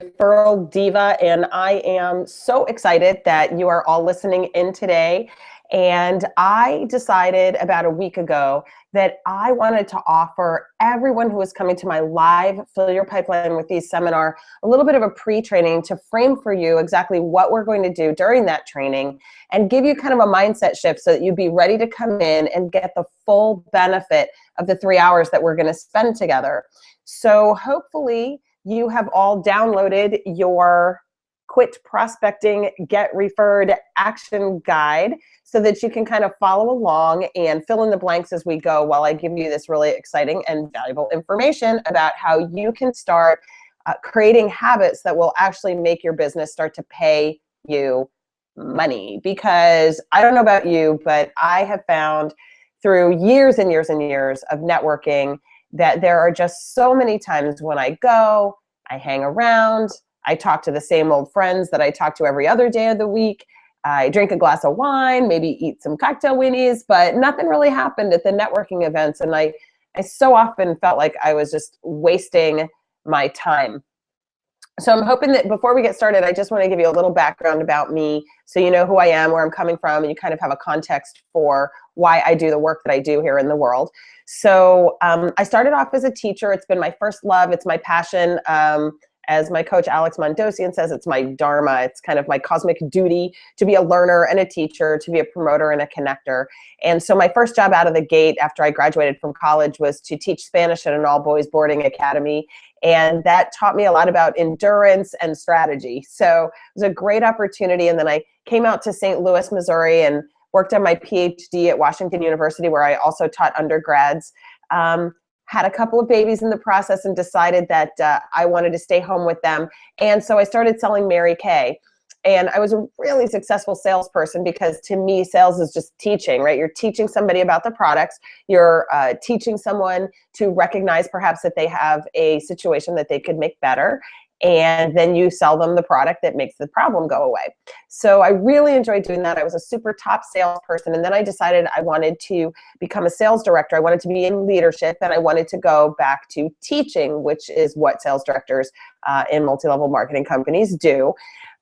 Referral Diva, and I am so excited that you are all listening in today. And I decided about a week ago that I wanted to offer everyone who is coming to my live Fill Your Pipeline with These seminar a little bit of a pre-training to frame for you exactly what we're going to do during that training and give you kind of a mindset shift so that you'd be ready to come in and get the full benefit of the 3 hours that we're going to spend together. So hopefully you have all downloaded your Quit Prospecting, Get Referred Action Guide so that you can kind of follow along and fill in the blanks as we go while I give you this really exciting and valuable information about how you can start creating habits that will actually make your business start to pay you money. Because I don't know about you, but I have found through years and years and years of networking that there are just so many times when I go, I hang around, I talk to the same old friends that I talk to every other day of the week. I drink a glass of wine, maybe eat some cocktail weenies, but nothing really happened at the networking events. And I so often felt like I was just wasting my time. So I'm hoping that before we get started, I just want to give you a little background about me so you know who I am, where I'm coming from, and you kind of have a context for why I do the work that I do here in the world. So I started off as a teacher. It's been my first love. It's my passion. As my coach Alex Mondosian says, it's my dharma. It's kind of my cosmic duty to be a learner and a teacher, to be a promoter and a connector. And so my first job out of the gate after I graduated from college was to teach Spanish at an all-boys boarding academy. And that taught me a lot about endurance and strategy. So it was a great opportunity. And then I came out to St. Louis, Missouri, and worked on my PhD at Washington University, where I also taught undergrads. Had a couple of babies in the process and decided that I wanted to stay home with them. And so I started selling Mary Kay. And I was a really successful salesperson because to me, sales is just teaching, right? You're teaching somebody about the products. You're teaching someone to recognize perhaps that they have a situation that they could make better. And then you sell them the product that makes the problem go away. So I really enjoyed doing that. I was a super top salesperson. And then I decided I wanted to become a sales director. I wanted to be in leadership, and I wanted to go back to teaching, which is what sales directors in multi-level marketing companies do.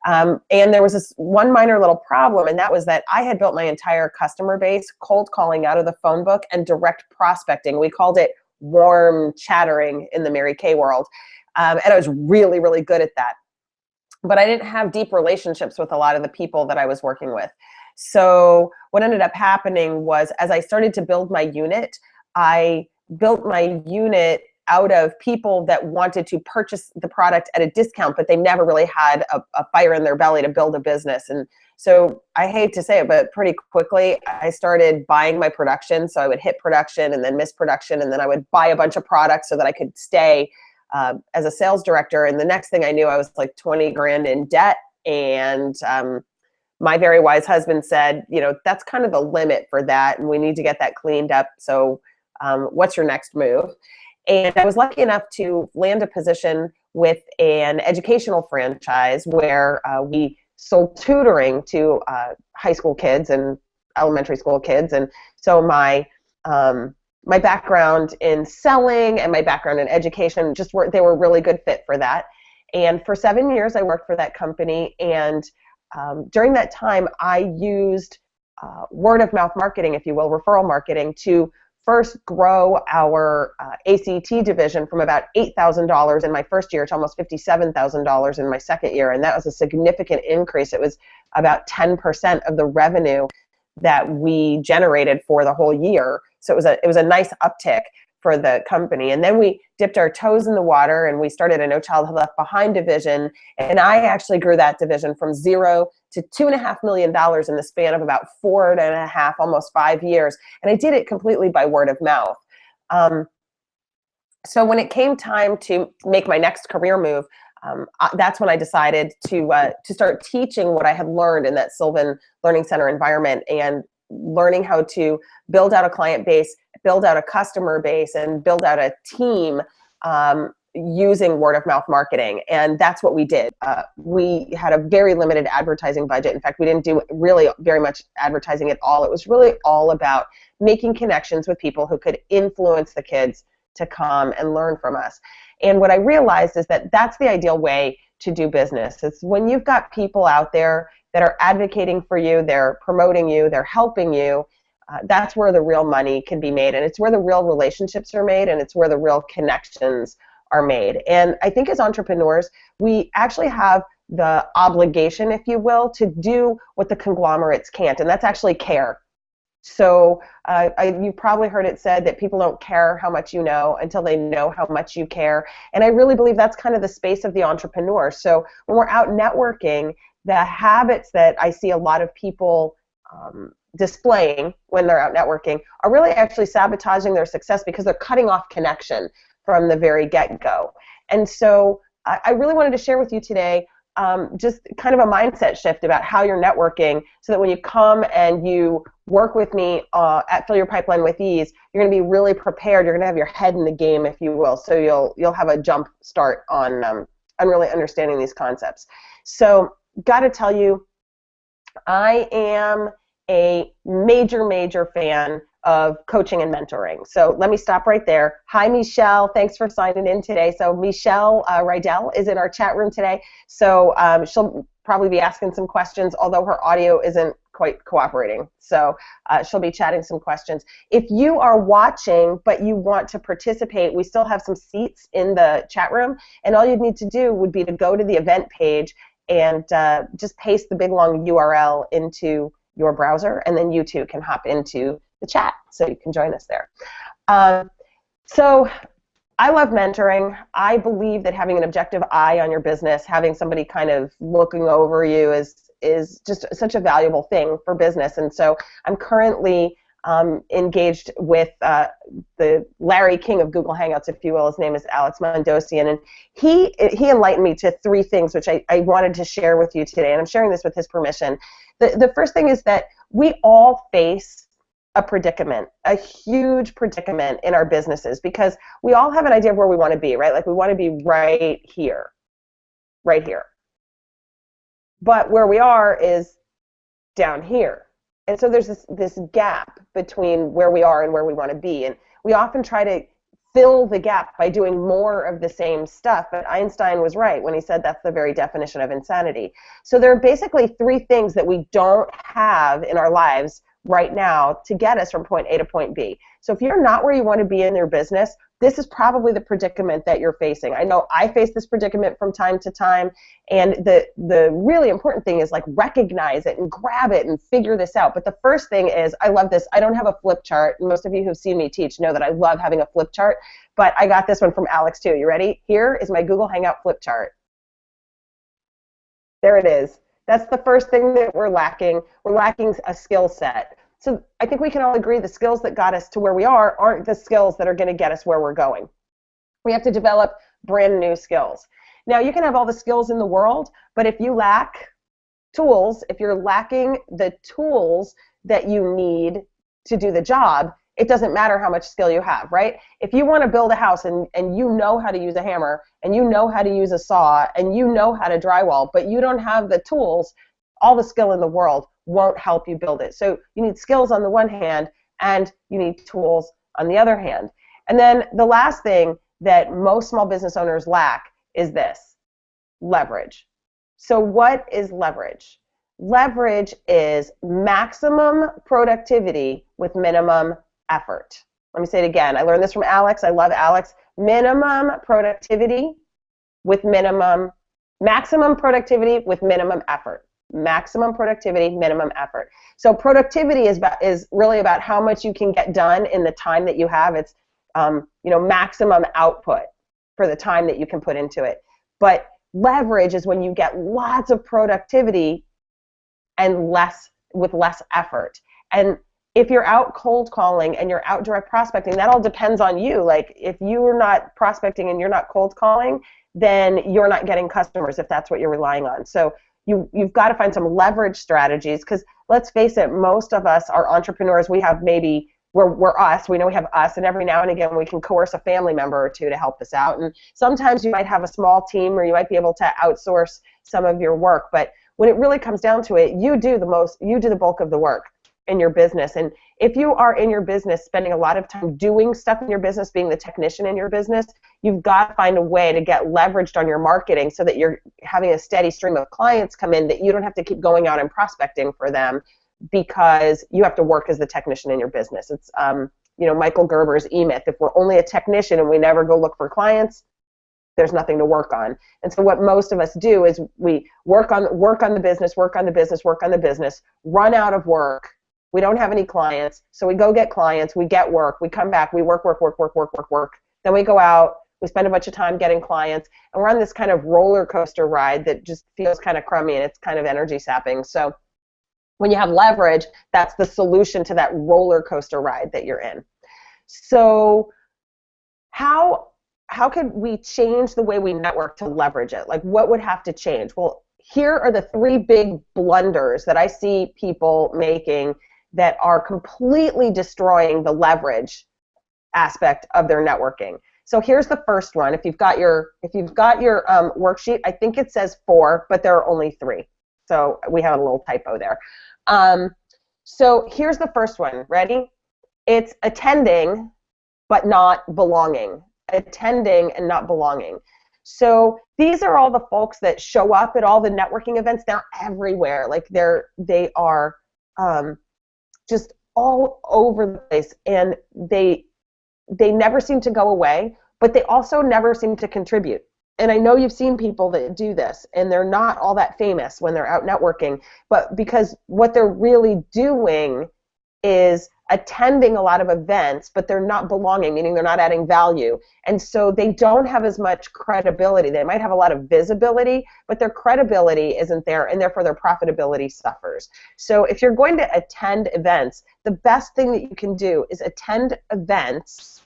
And there was this one minor little problem, and that was that I had built my entire customer base cold calling out of the phone book and direct prospecting. We called it warm chattering in the Mary Kay world. And I was really, really good at that. But I didn't have deep relationships with a lot of the people that I was working with. So what ended up happening was, as I started to build my unit, I built my unit out of people that wanted to purchase the product at a discount, but they never really had a fire in their belly to build a business. And so I hate to say it, but pretty quickly I started buying my production. So I would hit production and then miss production, and then I would buy a bunch of products so that I could stay as a sales director. And the next thing I knew, I was like 20 grand in debt. And my very wise husband said, you know, that's kind of the limit for that, and we need to get that cleaned up. So what's your next move? And I was lucky enough to land a position with an educational franchise where we sold tutoring to high school kids and elementary school kids. And so my background in selling and my background in education they were really good fit for that. And for 7 years, I worked for that company. And during that time, I used word of mouth marketing, if you will, referral marketing, to first grow our ACT division from about $8,000 in my first year to almost $57,000 in my second year. And that was a significant increase. It was about 10% of the revenue that we generated for the whole year. So it was a nice uptick for the company. And then we dipped our toes in the water and we started a No Child Left Behind division. And I actually grew that division from $0 to $2.5 million in the span of about 4.5, almost 5 years. And I did it completely by word of mouth. So when it came time to make my next career move, that's when I decided to start teaching what I had learned in that Sylvan Learning Center environment, and learning how to build out a client base, build out a customer base, and build out a team using word of mouth marketing. And that's what we did. We had a very limited advertising budget. In fact, we didn't do really very much advertising at all. It was really all about making connections with people who could influence the kids to come and learn from us. And what I realized is that that's the ideal way to do business. It's when you've got people out there that are advocating for you, they're promoting you, they're helping you. That's where the real money can be made, and it's where the real relationships are made, and it's where the real connections are made. And I think as entrepreneurs, we actually have the obligation, if you will, to do what the conglomerates can't, and that's actually care. So you've probably heard it said that people don't care how much you know until they know how much you care. And I really believe that's kind of the space of the entrepreneur. So when we're out networking, the habits that I see a lot of people displaying when they're out networking are really actually sabotaging their success because they're cutting off connection from the very get-go. And so I really wanted to share with you today just kind of a mindset shift about how you're networking so that when you come and you work with me at Fill Your Pipeline with Ease, you're going to be really prepared. You're going to have your head in the game, if you will, so you'll have a jump start on really understanding these concepts. So got to tell you, I am a major fan of coaching and mentoring. So let me stop right there. Hi, Michelle. Thanks for signing in today. So Michelle Rydell is in our chat room today. So she'll probably be asking some questions, although her audio isn't quite cooperating. So she'll be chatting some questions. If you are watching but you want to participate, we still have some seats in the chat room. And all you'd need to do would be to go to the event page and just paste the big long URL into your browser, and then you too can hop into the chat, so you can join us there. So I love mentoring. I believe that having an objective eye on your business, having somebody kind of looking over you is just such a valuable thing for business. And so I'm currently engaged with the Larry King of Google Hangouts, if you will. His name is Alex Mondosian, and he enlightened me to 3 things which I wanted to share with you today, and I'm sharing this with his permission. The first thing is that we all face a predicament, a huge predicament in our businesses, because we all have an idea of where we want to be, right? Like we want to be right here. But where we are is down here. And so there's this gap between where we are and where we want to be. And we often try to fill the gap by doing more of the same stuff. But Einstein was right when he said that's the very definition of insanity. So there are basically 3 things that we don't have in our lives right now to get us from point A to point B. So if you're not where you want to be in your business, this is probably the predicament that you're facing. I know I face this predicament from time to time, and the really important thing is like recognize it and grab it and figure this out. But the first thing is, I love this. I don't have a flip chart. Most of you who've seen me teach know that I love having a flip chart, but I got this one from Alex too. You ready? Here is my Google Hangout flip chart. There it is. That's the first thing that we're lacking. We're lacking a skill set. So I think we can all agree the skills that got us to where we are aren't the skills that are going to get us where we're going. We have to develop brand new skills. Now, you can have all the skills in the world, but if you lack tools, if you're lacking the tools that you need to do the job, it doesn't matter how much skill you have, right? If you want to build a house and you know how to use a hammer and you know how to use a saw and you know how to drywall, but you don't have the tools, all the skill in the world won't help you build it. So you need skills on the one hand and you need tools on the other hand. And then the last thing that most small business owners lack is this: leverage. So what is leverage? Leverage is maximum productivity with minimum effort. Let me say it again. I learned this from Alex. I love Alex. Maximum productivity with minimum effort. Maximum productivity, minimum effort. So productivity is really about how much you can get done in the time that you have. It's maximum output for the time that you can put into it. But leverage is when you get lots of productivity and with less effort. And if you're out cold calling and you're out direct prospecting, that all depends on you. Like if you're not prospecting and you're not cold calling, then you're not getting customers if that's what you're relying on. So you've got to find some leverage strategies, because let's face it, most of us are entrepreneurs. We have we're us. We know we have us, and every now and again we can coerce a family member or two to help us out. And sometimes you might have a small team, or you might be able to outsource some of your work. But when it really comes down to it, you do the bulk of the work. in your business. And if you are in your business spending a lot of time doing stuff in your business, being the technician in your business, you've got to find a way to get leveraged on your marketing so that you're having a steady stream of clients come in, that you don't have to keep going out and prospecting for them because you have to work as the technician in your business. It's Michael Gerber's E-Myth. If we're only a technician and we never go look for clients, there's nothing to work on. And so what most of us do is we work on the business, run out of work. We don't have any clients, so we go get clients, we get work, we come back, we work. Then we go out, we spend a bunch of time getting clients, and we're on this kind of roller coaster ride that just feels kind of crummy, and it's kind of energy sapping. So when you have leverage, that's the solution to that roller coaster ride that you're in. So how could we change the way we network to leverage it? Like, what would have to change? Well, here are the 3 big blunders that I see people making that are completely destroying the leverage aspect of their networking. So here's the first one. If you've got your worksheet, I think it says 4, but there are only 3. So we have a little typo there. So here's the first one. Ready? It's attending but not belonging. Attending and not belonging. So these are all the folks that show up at all the networking events. They're everywhere. Like they are just all over the place, and they never seem to go away, but they also never seem to contribute. And I know you've seen people that do this, and they're not all that famous when they're out networking, but because what they're really doing is attending a lot of events, but they're not belonging, meaning they're not adding value. And so they don't have as much credibility. They might have a lot of visibility, but their credibility isn't there, and therefore their profitability suffers. So if you're going to attend events, the best thing that you can do is attend events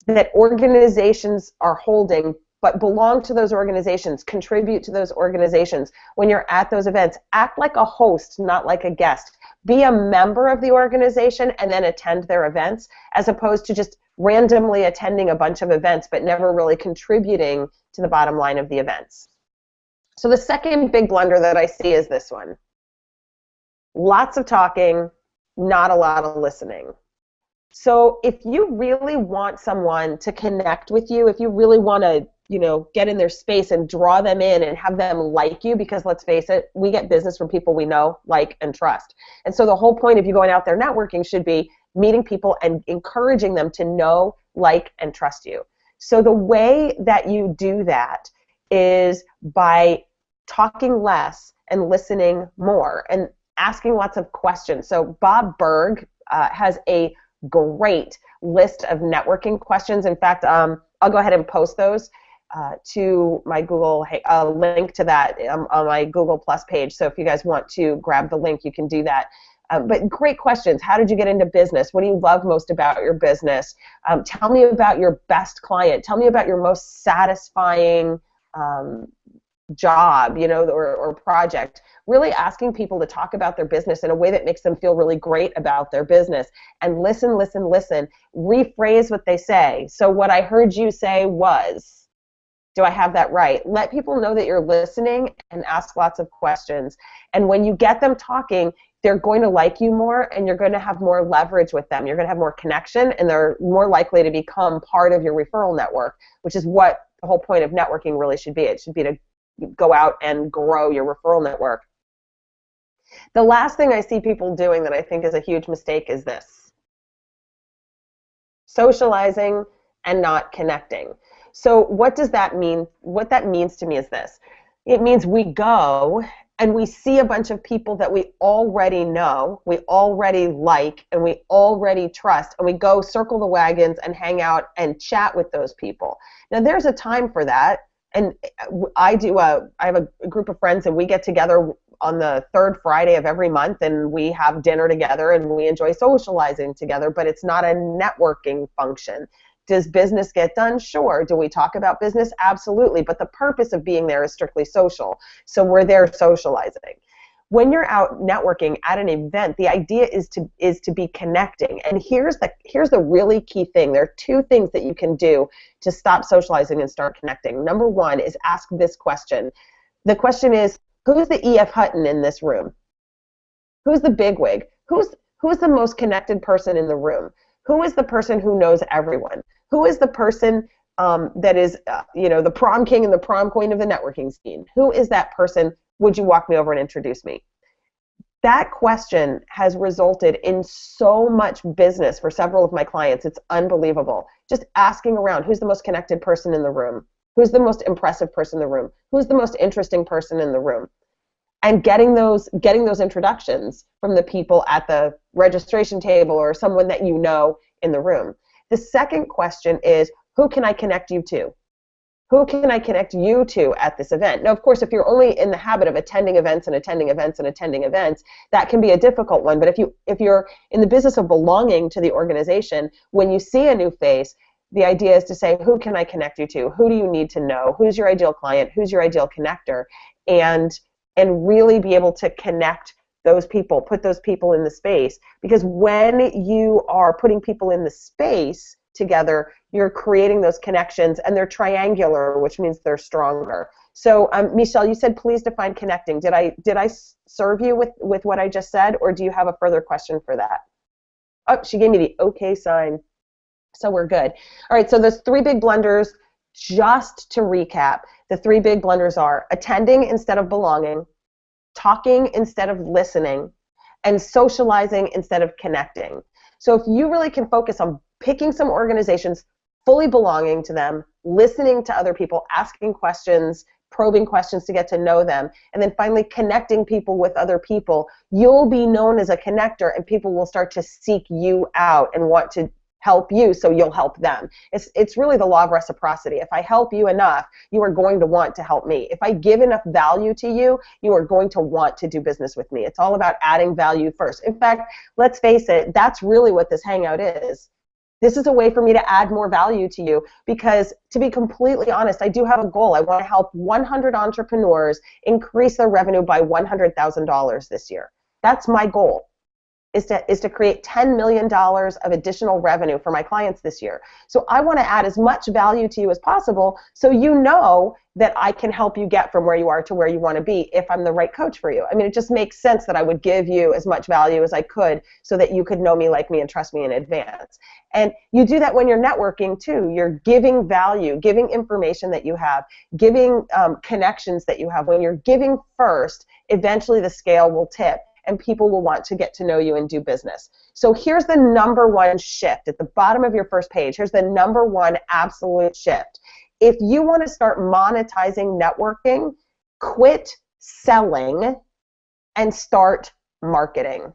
that organizations are holding, but belong to those organizations, contribute to those organizations. When you're at those events, act like a host, not like a guest. Be a member of the organization and then attend their events, as opposed to just randomly attending a bunch of events but never really contributing to the bottom line of the events. So the second big blunder that I see is this one. Lots of talking, not a lot of listening. So if you really want someone to connect with you, if you really want to, get in their space and draw them in and have them like you, because let's face it, we get business from people we know, like, and trust. And so the whole point of you going out there networking should be meeting people and encouraging them to know, like, and trust you. So the way that you do that is by talking less and listening more and asking lots of questions. So Bob Burg has a great list of networking questions. In fact, I'll go ahead and post those to my Google, link to that on my Google Plus page. So if you guys want to grab the link, you can do that. But great questions. How did you get into business? What do you love most about your business? Tell me about your best client. Tell me about your most satisfying job, or project. Really asking people to talk about their business in a way that makes them feel really great about their business. And listen. Rephrase what they say. So what I heard you say was, do I have that right? Let people know that you're listening and ask lots of questions. And when you get them talking, they're going to like you more, and you're going to have more leverage with them. You're going to have more connection, and they're more likely to become part of your referral network, which is what the whole point of networking really should be. It should be to go out and grow your referral network. The last thing I see people doing that I think is a huge mistake is this: socializing and not connecting. So what does that mean? What that means to me is this. It means we go and we see a bunch of people that we already know, we already like, and we already trust, and we go circle the wagons and hang out and chat with those people. Now there's a time for that, and I have a group of friends, and we get together on the third Friday of every month, and we have dinner together, and we enjoy socializing together, but it's not a networking function. Does business get done? Sure. Do we talk about business? Absolutely. But the purpose of being there is strictly social. So we're there socializing. When you're out networking at an event, the idea is to be connecting. And here's the really key thing. There are 2 things that you can do to stop socializing and start connecting. Number 1 is ask this question. The question is, who's the E.F. Hutton in this room? Who's the bigwig? Who's the most connected person in the room? Who is the person who knows everyone? Who is the person that is, the prom king and the prom queen of the networking scene? Who is that person? Would you walk me over and introduce me? That question has resulted in so much business for several of my clients. It's unbelievable. Just asking around, who's the most connected person in the room? Who's the most impressive person in the room? Who's the most interesting person in the room? And getting those introductions from the people at the registration table or someone that you know in the room. The second question is, who can I connect you to? Who can I connect you to at this event? Now, of course, if you're only in the habit of attending events and attending events and attending events, that can be a difficult one. But if you're in the business of belonging to the organization, when you see a new face, the idea is to say, who can I connect you to? Who do you need to know? Who's your ideal client? Who's your ideal connector? And really be able to connect those people, put those people in the space. Because when you are putting people in the space together, you're creating those connections, and they're triangular, which means they're stronger. So, Michelle, you said please define connecting. Did I serve you with what I just said, or do you have a further question for that? Oh, she gave me the okay sign. So we're good. All right, so those three big blunders, just to recap, the three big blunders are attending instead of belonging, talking instead of listening, and socializing instead of connecting. So if you really can focus on picking some organizations, fully belonging to them, listening to other people, asking questions, probing questions to get to know them, and then finally connecting people with other people, you'll be known as a connector, and people will start to seek you out and want to help you, so you'll help them. It's really the law of reciprocity. If I help you enough, you are going to want to help me. If I give enough value to you, you are going to want to do business with me. It's all about adding value first. In fact, let's face it, that's really what this hangout is. This is a way for me to add more value to you, because to be completely honest, I do have a goal. I want to help 100 entrepreneurs increase their revenue by $100,000 this year. That's my goal. Is to create $10 million of additional revenue for my clients this year. So I want to add as much value to you as possible, so you know that I can help you get from where you are to where you want to be if I'm the right coach for you. I mean, it just makes sense that I would give you as much value as I could so that you could know me, like me, and trust me in advance. And you do that when you're networking too. You're giving value, giving information that you have, giving connections that you have. When you're giving first, eventually the scale will tip, and people will want to get to know you and do business. So here's the number one shift at the bottom of your first page. Here's the number one absolute shift. If you want to start monetizing networking, quit selling and start marketing.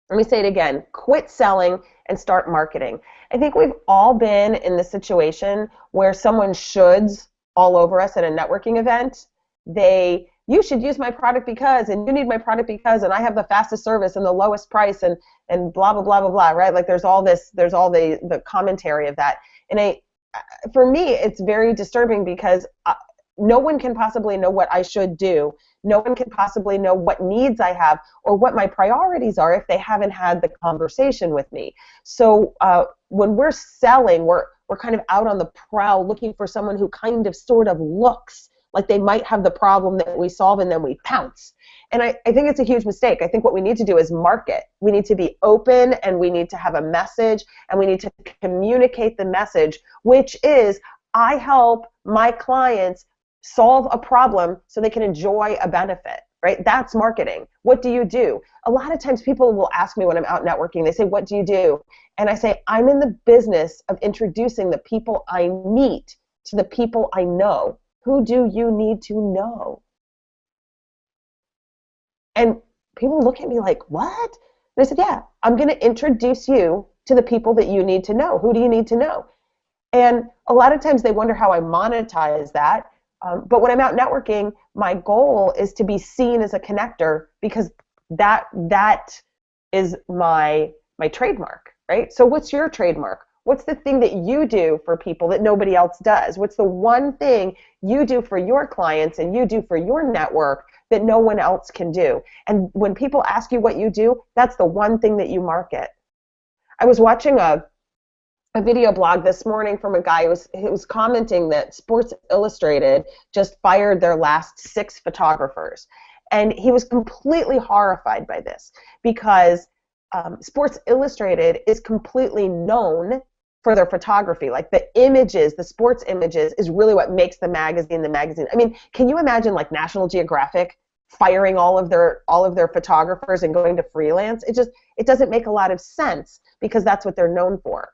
Let me say it again. Quit selling and start marketing. I think we've all been in the situation where someone shoulds all over us at a networking event. You should use my product because, and you need my product because, and I have the fastest service and the lowest price, and blah, blah, blah, blah, blah, right? Like there's all the commentary of that. And for me, it's very disturbing, because no one can possibly know what I should do. No one can possibly know what needs I have or what my priorities are if they haven't had the conversation with me. So when we're selling, we're kind of out on the prowl looking for someone who kind of sort of looks like they might have the problem that we solve, and then we pounce. And I think it's a huge mistake. I think what we need to do is market. We need to be open, and we need to have a message, and we need to communicate the message, which is, I help my clients solve a problem so they can enjoy a benefit, right? That's marketing. What do you do? A lot of times people will ask me when I'm out networking, they say, what do you do? And I say, I'm in the business of introducing the people I meet to the people I know. Who do you need to know? And people look at me like, what? And I said, yeah, I'm going to introduce you to the people that you need to know. Who do you need to know? And a lot of times they wonder how I monetize that. But when I'm out networking, my goal is to be seen as a connector, because that is my trademark, right? So what's your trademark? What's the thing that you do for people that nobody else does? What's the one thing you do for your clients and you do for your network that no one else can do? And when people ask you what you do, that's the one thing that you market. I was watching a video blog this morning from a guy who was commenting that Sports Illustrated just fired their last 6 photographers. And he was completely horrified by this because Sports Illustrated is completely known for their photography. Like the images, the sports images is really what makes the magazine. I mean, can you imagine like National Geographic firing all of their photographers and going to freelance? It doesn't make a lot of sense because that's what they're known for.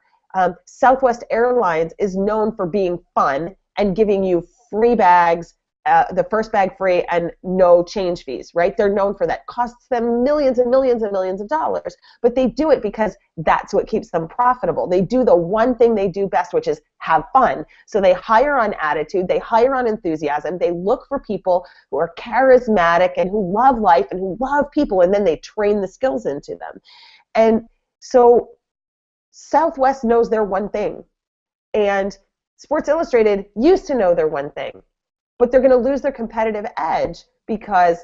Southwest Airlines is known for being fun and giving you free bags, the first bag free and no change fees, right? They're known for that. Costs them millions and millions and millions of dollars, but they do it because that's what keeps them profitable. They do the one thing they do best, which is have fun. So they hire on attitude, they hire on enthusiasm, they look for people who are charismatic and who love life and who love people, and then they train the skills into them. And so Southwest knows their one thing, and Sports Illustrated used to know their one thing, but they're going to lose their competitive edge because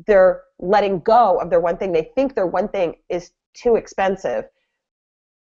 they're letting go of their one thing. They think their one thing is too expensive,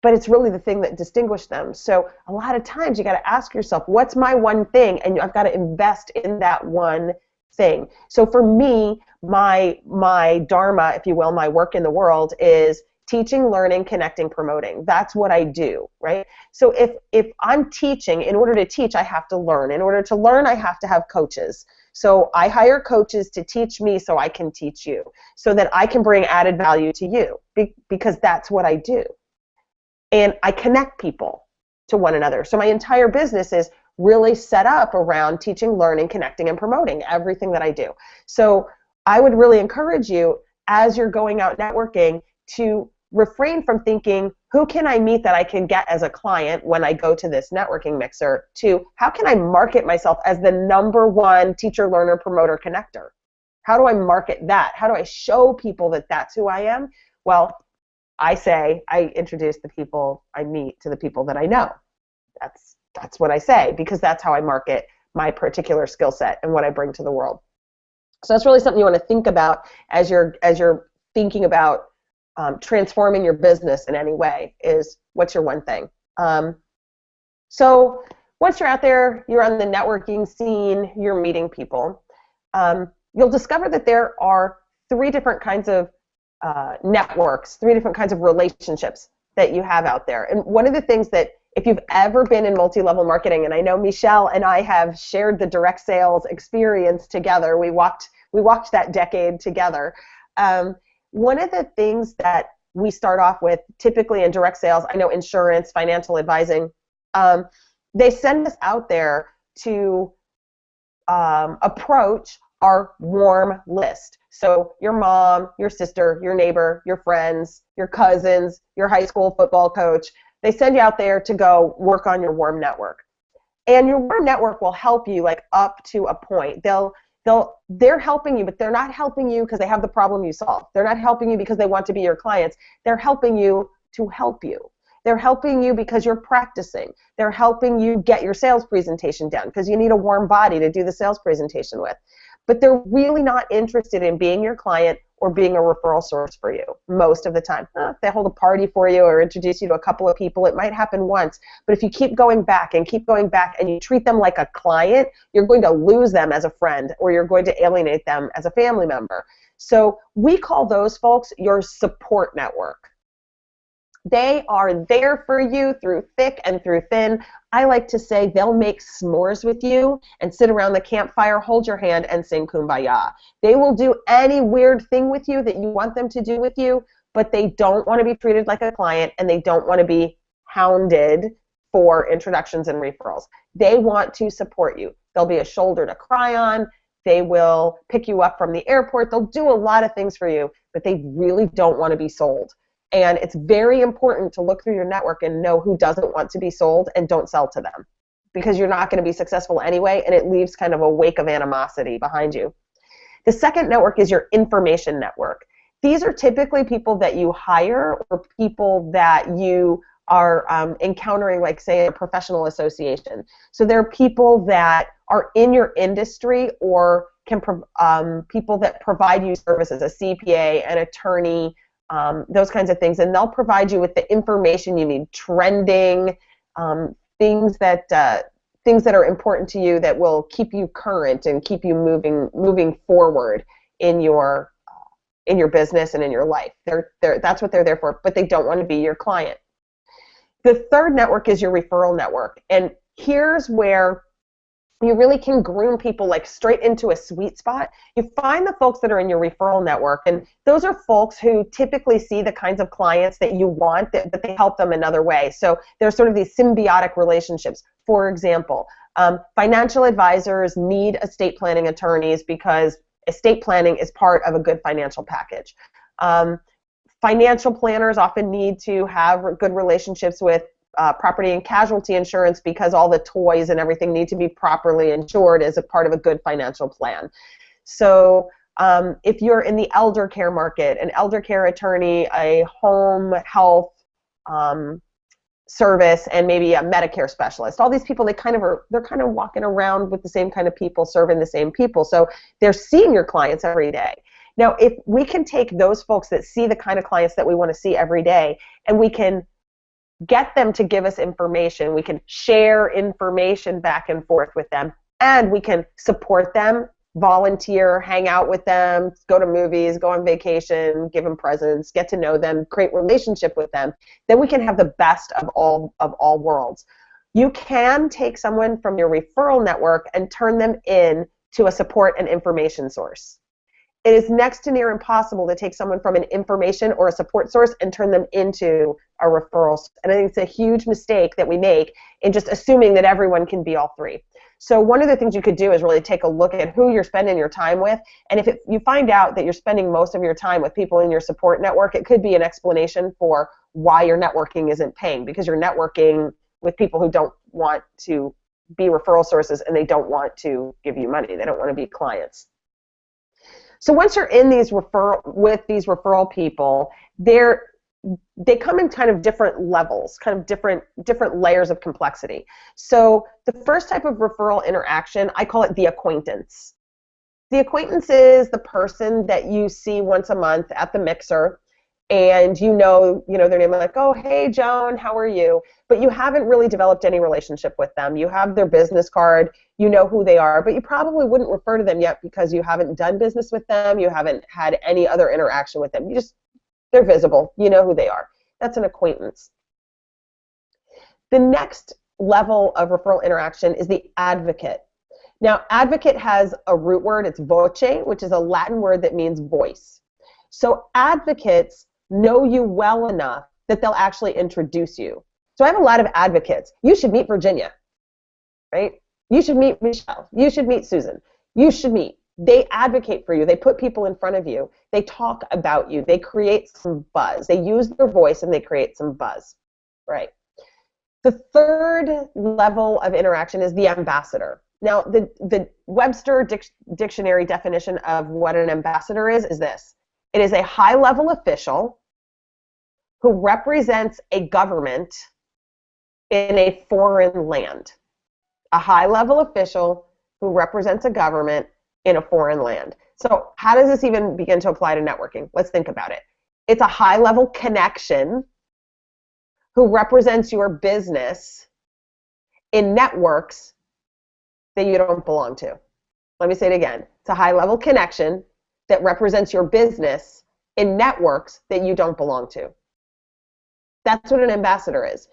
but it's really the thing that distinguished them. So a lot of times you got to ask yourself, what's my one thing? And I've got to invest in that one thing. So for me, my dharma, if you will, my work in the world is teaching, learning, connecting, promoting. That's what I do, right? So if I'm teaching, in order to teach, I have to learn. In order to learn, I have to have coaches. So I hire coaches to teach me so I can teach you, so that I can bring added value to you, because that's what I do. And I connect people to one another. So my entire business is really set up around teaching, learning, connecting, and promoting everything that I do. So I would really encourage you, as you're going out networking, to refrain from thinking, who can I meet that I can get as a client when I go to this networking mixer, to how can I market myself as the #1 teacher, learner, promoter, connector? How do I market that? How do I show people that that's who I am? Well, I introduce the people I meet to the people that I know. That's what I say, because that's how I market my particular skill set and what I bring to the world. So that's really something you want to think about as you're thinking about transforming your business in any way, is what's your one thing. So once you're out there, you're on the networking scene, you're meeting people, you'll discover that there are 3 different kinds of networks, 3 different kinds of relationships that you have out there. And one of the things that, if you've ever been in multi-level marketing, and I know Michelle and I have shared the direct sales experience together, we walked that decade together. One of the things that we start off with, typically in direct sales, I know insurance, financial advising, they send us out there to approach our warm list. So your mom, your sister, your neighbor, your friends, your cousins, your high school football coach, they send you out there to go work on your warm network. And your warm network will help you like up to a point. They're helping you, but they're not helping you because they have the problem you solve. They're not helping you because they want to be your clients. They're helping you to help you. They're helping you because you're practicing. They're helping you get your sales presentation down because you need a warm body to do the sales presentation with. But they're really not interested in being your client or being a referral source for you most of the time. If they hold a party for you or introduce you to a couple of people, it might happen once. But if you keep going back and you treat them like a client, you're going to lose them as a friend, or you're going to alienate them as a family member. So we call those folks your support network. They are there for you through thick and through thin. I like to say they'll make s'mores with you and sit around the campfire, hold your hand, and sing Kumbaya. They will do any weird thing with you that you want them to do with you, but they don't want to be treated like a client, and they don't want to be hounded for introductions and referrals. They want to support you. They'll be a shoulder to cry on. They will pick you up from the airport. They'll do a lot of things for you, but they really don't want to be sold. And it's very important to look through your network and know who doesn't want to be sold, and don't sell to them, because you're not going to be successful anyway, and it leaves kind of a wake of animosity behind you. The second network is your information network. These are typically people that you hire, or people that you are encountering, like say a professional association. So they're people that are in your industry, or people that provide you services, a CPA, an attorney, those kinds of things, and they'll provide you with the information you need, trending, things that are important to you that will keep you current and keep you moving forward in your business and in your life. That's what they're there for, but they don't want to be your client. The third network is your referral network. And here's where you really can groom people like straight into a sweet spot. You find the folks that are in your referral network, and those are folks who typically see the kinds of clients that you want, but they help them another way. So there's sort of these symbiotic relationships. For example, financial advisors need estate planning attorneys because estate planning is part of a good financial package. Financial planners often need to have good relationships with property and casualty insurance because all the toys and everything need to be properly insured as a part of a good financial plan. So if you're in the elder care market, an elder care attorney, a home health service, and maybe a Medicare specialist, all these people, they're kind of walking around with the same kind of people, serving the same people. So they're seeing your clients every day. Now, if we can take those folks that see the kind of clients that we want to see every day, and we can get them to give us information, we can share information back and forth with them, and we can support them, volunteer, hang out with them, go to movies, go on vacation, give them presents, get to know them, create relationship with them, then we can have the best of all worlds. You can take someone from your referral network and turn them in to a support and information source. It is next to near impossible to take someone from an information or a support source and turn them into a referral. And I think it's a huge mistake that we make in just assuming that everyone can be all three. So one of the things you could do is really take a look at who you're spending your time with. And if you find out that you're spending most of your time with people in your support network, it could be an explanation for why your networking isn't paying, because you're networking with people who don't want to be referral sources and they don't want to give you money. They don't want to be clients. So once you're in these referral people, they come in kind of different levels, kind of different layers of complexity. So the first type of referral interaction, I call it the acquaintance. The acquaintance is the person that you see once a month at the mixer, and you know their name, like, oh, hey, Joan, how are you? But you haven't really developed any relationship with them. You have their business card, you know who they are, but you probably wouldn't refer to them yet because you haven't done business with them, you haven't had any other interaction with them. They're visible, you know who they are. That's an acquaintance. The next level of referral interaction is the advocate. Now, advocate has a root word, it's voce, which is a Latin word that means voice. So advocates know you well enough that they'll actually introduce you. So I have a lot of advocates. You should meet Virginia, right? You should meet Michelle. You should meet Susan. You should meet. They advocate for you. They put people in front of you. They talk about you. They create some buzz. They use their voice and they create some buzz, right? The third level of interaction is the ambassador. Now, the Webster Dictionary definition of what an ambassador is this. It is a high-level official who represents a government in a foreign land. A high-level official who represents a government in a foreign land. So how does this even begin to apply to networking? Let's think about it. It's a high-level connection who represents your business in networks that you don't belong to. Let me say it again. It's a high-level connection that represents your business in networks that you don't belong to. That's what an ambassador is.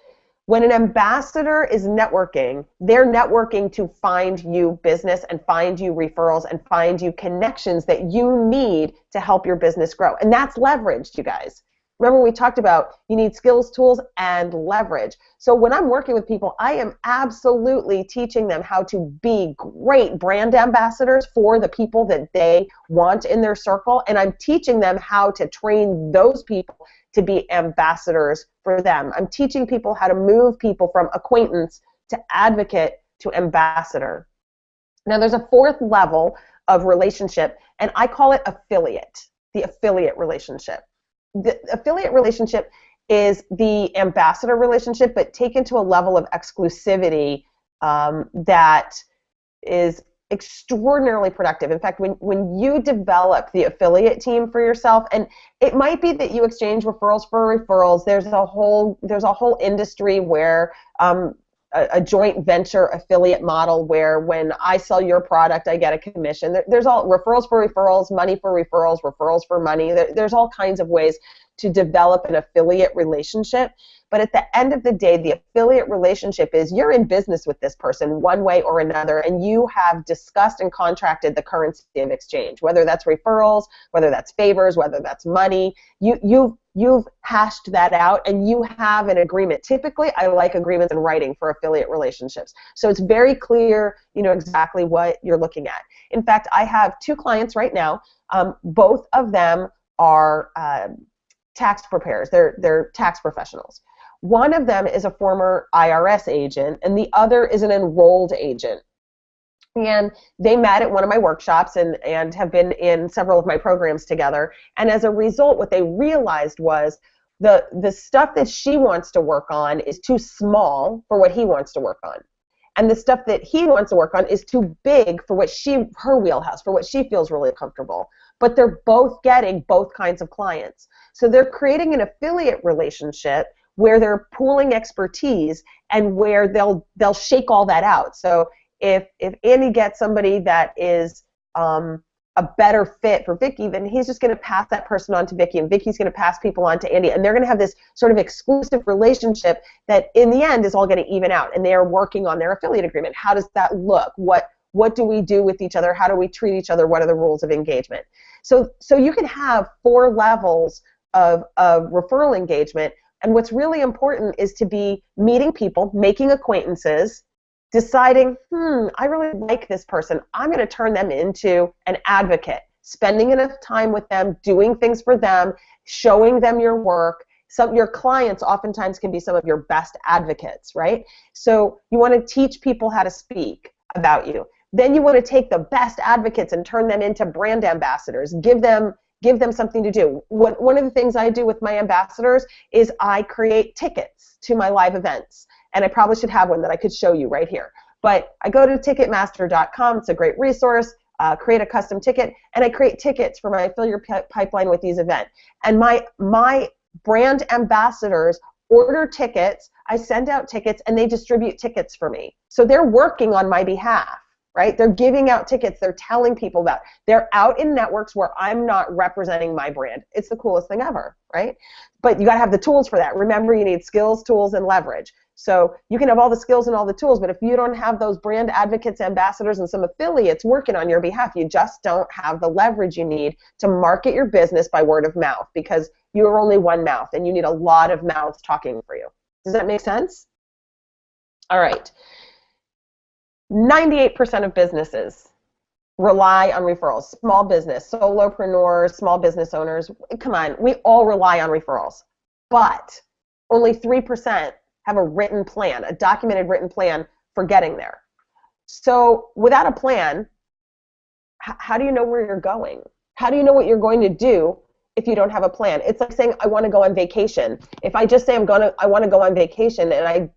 When an ambassador is networking, they're networking to find you business and find you referrals and find you connections that you need to help your business grow. And that's leveraged, you guys. Remember, we talked about you need skills, tools, and leverage. So when I'm working with people, I am absolutely teaching them how to be great brand ambassadors for the people that they want in their circle, and I'm teaching them how to train those people to be ambassadors for them. I'm teaching people how to move people from acquaintance to advocate to ambassador. Now, there's a fourth level of relationship, and I call it affiliate, the affiliate relationship. The affiliate relationship is the ambassador relationship, but taken to a level of exclusivity that is extraordinarily productive. In fact, when you develop the affiliate team for yourself, and it might be that you exchange referrals for referrals, there's a whole industry where a joint venture affiliate model where when I sell your product, I get a commission. There's all referrals for referrals, money for referrals, referrals for money. There's all kinds of ways to develop an affiliate relationship. But at the end of the day, the affiliate relationship is you're in business with this person one way or another, and you have discussed and contracted the currency of exchange, whether that's referrals, whether that's favors, whether that's money. You've hashed that out, and you have an agreement. Typically, I like agreements in writing for affiliate relationships. So it's very clear, exactly what you're looking at. In fact, I have 2 clients right now. Both of them are tax preparers. They're tax professionals. One of them is a former IRS agent, and the other is an enrolled agent. And they met at one of my workshops and have been in several of my programs together. And as a result, what they realized was the stuff that she wants to work on is too small for what he wants to work on. And the stuff that he wants to work on is too big for what her wheelhouse, for what she feels really comfortable. But they're both getting both kinds of clients. So they're creating an affiliate relationship where they're pooling expertise and where they'll shake all that out. So if Andy gets somebody that is a better fit for Vicki, then he's just going to pass that person on to Vicki, and Vicki's going to pass people on to Andy, and they're going to have this sort of exclusive relationship that in the end is all going to even out, and they are working on their affiliate agreement. How does that look? What do we do with each other? How do we treat each other? What are the rules of engagement? So you can have 4 levels of referral engagement. And what's really important is to be meeting people, making acquaintances, deciding, I really like this person. I'm going to turn them into an advocate, spending enough time with them, doing things for them, showing them your work. Your clients oftentimes can be some of your best advocates, right? So you want to teach people how to speak about you. Then you want to take the best advocates and turn them into brand ambassadors. Give them something to do. One of the things I do with my ambassadors is I create tickets to my live events. And I probably should have one that I could show you right here. But I go to Ticketmaster.com. It's a great resource. Create a custom ticket. And I create tickets for my affiliate pipeline with these events. And my brand ambassadors order tickets. I send out tickets, and they distribute tickets for me. So they're working on my behalf. Right? They're giving out tickets. They're telling people about it. They're out in networks where I'm not representing my brand. It's the coolest thing ever, right? But you got to have the tools for that. Remember, you need skills, tools, and leverage. So you can have all the skills and all the tools, but if you don't have those brand advocates, ambassadors, and some affiliates working on your behalf, you just don't have the leverage you need to market your business by word of mouth, because you are only one mouth, and you need a lot of mouths talking for you. Does that make sense? All right. 98% of businesses rely on referrals. Small business, solopreneurs, small business owners, come on, we all rely on referrals. But only 3% have a written plan, a documented written plan for getting there. So without a plan, how do you know where you're going? How do you know what you're going to do if you don't have a plan? It's like saying, I want to go on vacation. If I just say I want to go on vacation, and I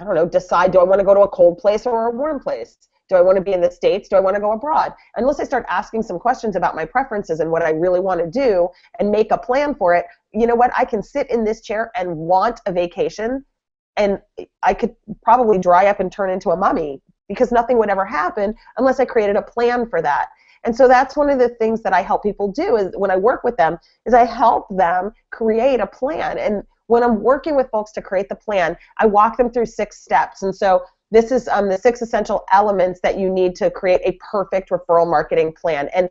don't know, decide, do I want to go to a cold place or a warm place? Do I want to be in the States? Do I want to go abroad? Unless I start asking some questions about my preferences and what I really want to do and make a plan for it, you know what? I can sit in this chair and want a vacation, and I could probably dry up and turn into a mummy, because nothing would ever happen unless I created a plan for that. And so that's one of the things that I help people do is when I work with them is I help them create a plan. And when I'm working with folks to create the plan, I walk them through 6 steps. And so this is the 6 essential elements that you need to create a perfect referral marketing plan. And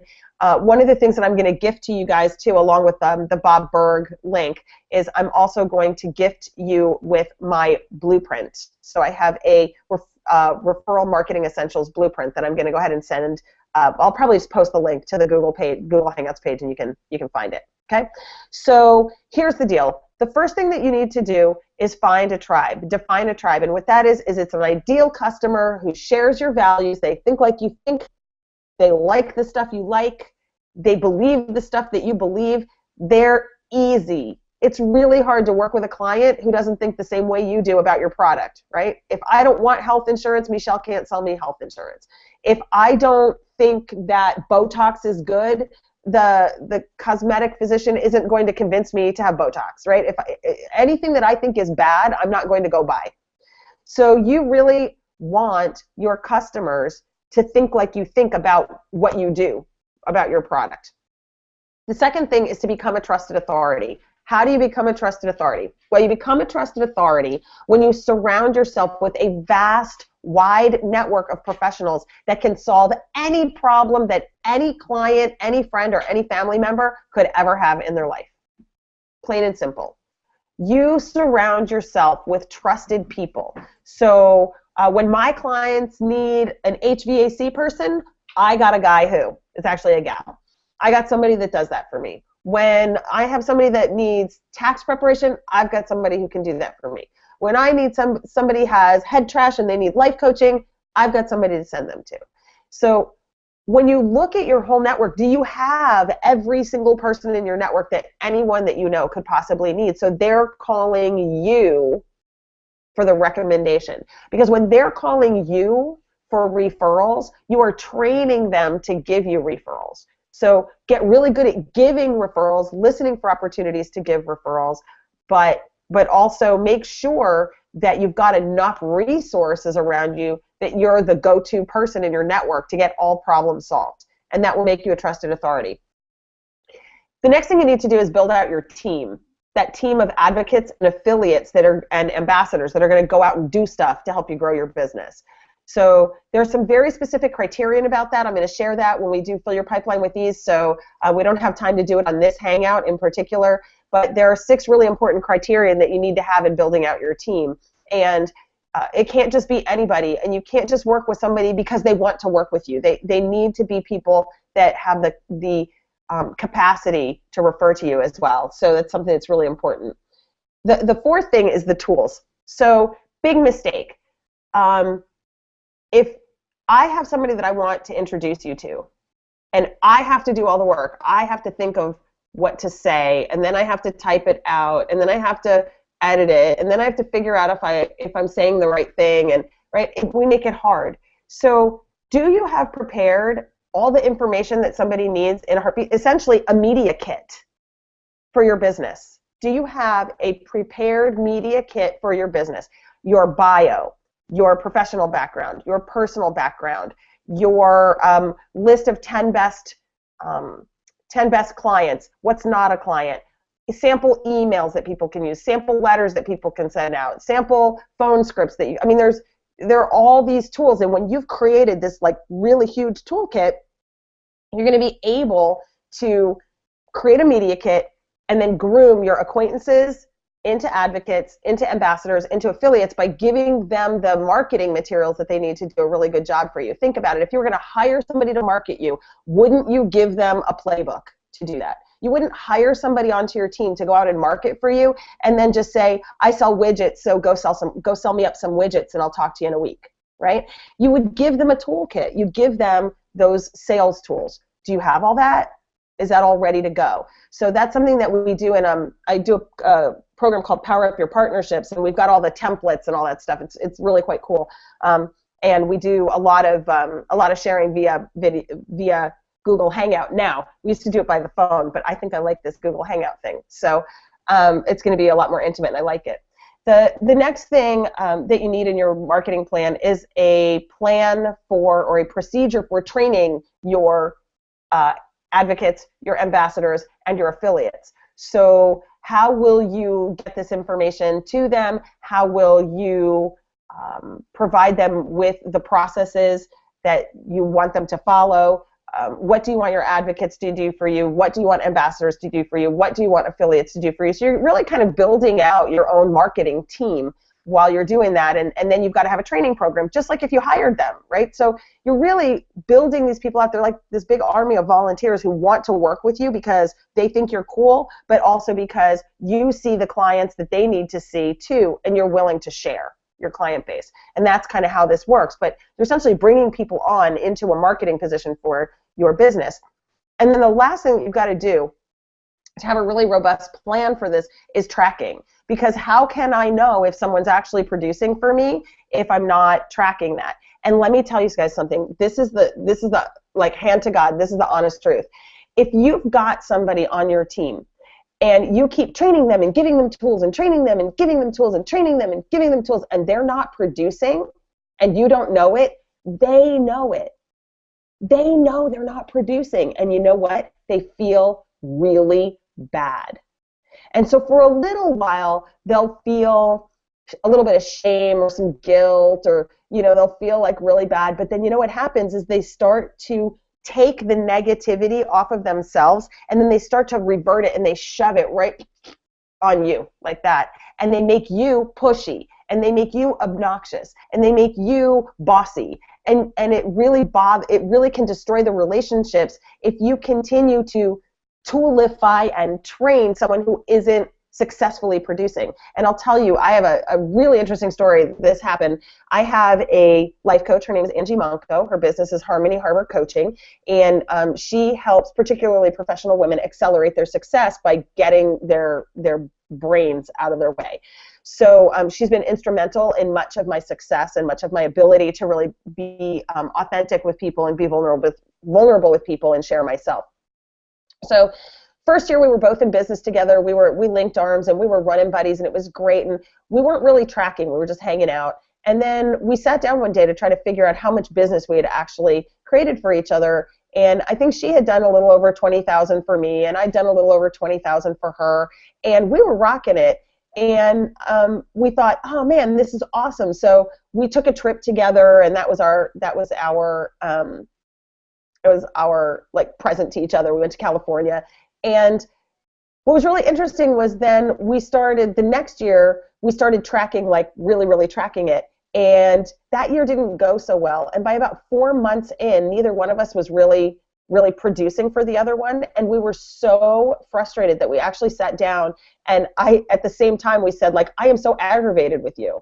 one of the things that I'm going to gift to you guys too, along with the Bob Burg link, is I'm also going to gift you with my blueprint. So I have a referral marketing essentials blueprint that I'm going to go ahead and send. I'll probably just post the link to the Google Hangouts page, and you can find it. Okay. So here's the deal. The first thing that you need to do is find a tribe, define a tribe. And what that is it's an ideal customer who shares your values. They think like you think. They like the stuff you like. They believe the stuff that you believe. They're easy. It's really hard to work with a client who doesn't think the same way you do about your product, right? If I don't want health insurance, Michelle can't sell me health insurance. If I don't think that Botox is good, the cosmetic physician isn't going to convince me to have Botox, right? If anything that I think is bad, I'm not going to go buy. So you really want your customers to think like you think about what you do, about your product. The second thing is to become a trusted authority. How do you become a trusted authority? Well, you become a trusted authority when you surround yourself with a vast, wide network of professionals that can solve any problem that any client, any friend, or any family member could ever have in their life. Plain and simple. You surround yourself with trusted people. So when my clients need an HVAC person, I got a guy who is actually a gal. I got somebody that does that for me. When I have somebody that needs tax preparation, I've got somebody who can do that for me. When I need somebody has head trash and they need life coaching, I've got somebody to send them to. So when you look at your whole network, do you have every single person in your network that anyone that you know could possibly need? So they're calling you for the recommendation. Because when they're calling you for referrals, you are training them to give you referrals. So get really good at giving referrals, listening for opportunities to give referrals, but also make sure that you've got enough resources around you that you're the go-to person in your network to get all problems solved. And that will make you a trusted authority. The next thing you need to do is build out your team, that team of advocates and affiliates and ambassadors that are going to go out and do stuff to help you grow your business. So there's some very specific criterion about that. I'm going to share that when we do Fill Your Pipeline with Ease. So we don't have time to do it on this Hangout in particular, but there are 6 really important criterion that you need to have in building out your team. And it can't just be anybody, and you can't just work with somebody because they want to work with you. They need to be people that have the capacity to refer to you as well. So that's something that's really important. The fourth thing is the tools. So big mistake. If I have somebody that I want to introduce you to, and I have to do all the work, I have to think of what to say, and then I have to type it out, and then I have to edit it, and then I have to figure out if I'm saying the right thing, and we make it hard. So do you have prepared all the information that somebody needs in a heartbeat, essentially a media kit for your business? Do you have a prepared media kit for your business? Your bio, your professional background, your personal background, your list of 10 best clients, what's not a client, sample emails that people can use, sample letters that people can send out, sample phone scripts that there are all these tools, and when you've created this really huge toolkit, you're going to be able to create a media kit and then groom your acquaintances into advocates, into ambassadors, into affiliates by giving them the marketing materials that they need to do a really good job for you. Think about it. If you were going to hire somebody to market you, wouldn't you give them a playbook to do that? You wouldn't hire somebody onto your team to go out and market for you and then just say, I sell widgets, so go sell me up some widgets and I'll talk to you in a week, right? You would give them a toolkit. You give them those sales tools. Do you have all that? Is that all ready to go? So that's something that we do, and I do a program called Power Up Your Partnerships, and we've got all the templates and all that stuff. It's really quite cool, and we do a lot of sharing via Google Hangout now. We used to do it by the phone, but I think I like this Google Hangout thing. So it's going to be a lot more intimate, and I like it. The next thing that you need in your marketing plan is a plan for, or a procedure for training your advocates, your ambassadors, and your affiliates. So how will you get this information to them? How will you provide them with the processes that you want them to follow? What do you want your advocates to do for you? What do you want ambassadors to do for you? What do you want affiliates to do for you? So you're really kind of building out your own marketing team while you're doing that, and then you've got to have a training program, just like if you hired them, right? So you're really building these people out there like this big army of volunteers who want to work with you because they think you're cool, but also because you see the clients that they need to see too, and you're willing to share your client base. And that's kind of how this works. But you're essentially bringing people on into a marketing position for your business. And then the last thing that you've got to do to have a really robust plan for this is tracking. Because how can I know if someone's actually producing for me if I'm not tracking that? And let me tell you guys something. This is the hand to God, this is the honest truth. If you've got somebody on your team and you keep training them and giving them tools and training them and giving them tools and training them and giving them tools, and they're not producing and you don't know it, they know it. They know they're not producing. And you know what? They feel really bad. And so for a little while, they'll feel a little bit of shame or some guilt, or, they'll feel like really bad. But then what happens is they start to take the negativity off of themselves, and then they start to revert it and they shove it right on you like that. And they make you pushy, and they make you obnoxious, and they make you bossy. And it really can destroy the relationships if you continue to toolify and train someone who isn't successfully producing. And I'll tell you, I have a really interesting story. This happened. I have a life coach. Her name is Angie Monco. Her business is Harmony Harbor Coaching, and she helps particularly professional women accelerate their success by getting their brains out of their way. So she's been instrumental in much of my success and much of my ability to really be authentic with people and be vulnerable with people and share myself. So first year we were both in business together. We linked arms and we were running buddies, and it was great. And we weren't really tracking. We were just hanging out. And then we sat down one day to try to figure out how much business we had actually created for each other. And I think she had done a little over 20,000 for me, and I'd done a little over 20,000 for her. And we were rocking it. And we thought, oh man, this is awesome. So we took a trip together, and that was our like present to each other. We went to California. And what was really interesting was then the next year, we started tracking, like really, really tracking it. And that year didn't go so well. And by about 4 months in, neither one of us was really producing for the other one. And we were so frustrated that we actually sat down, and at the same time, we said, like, I am so aggravated with you.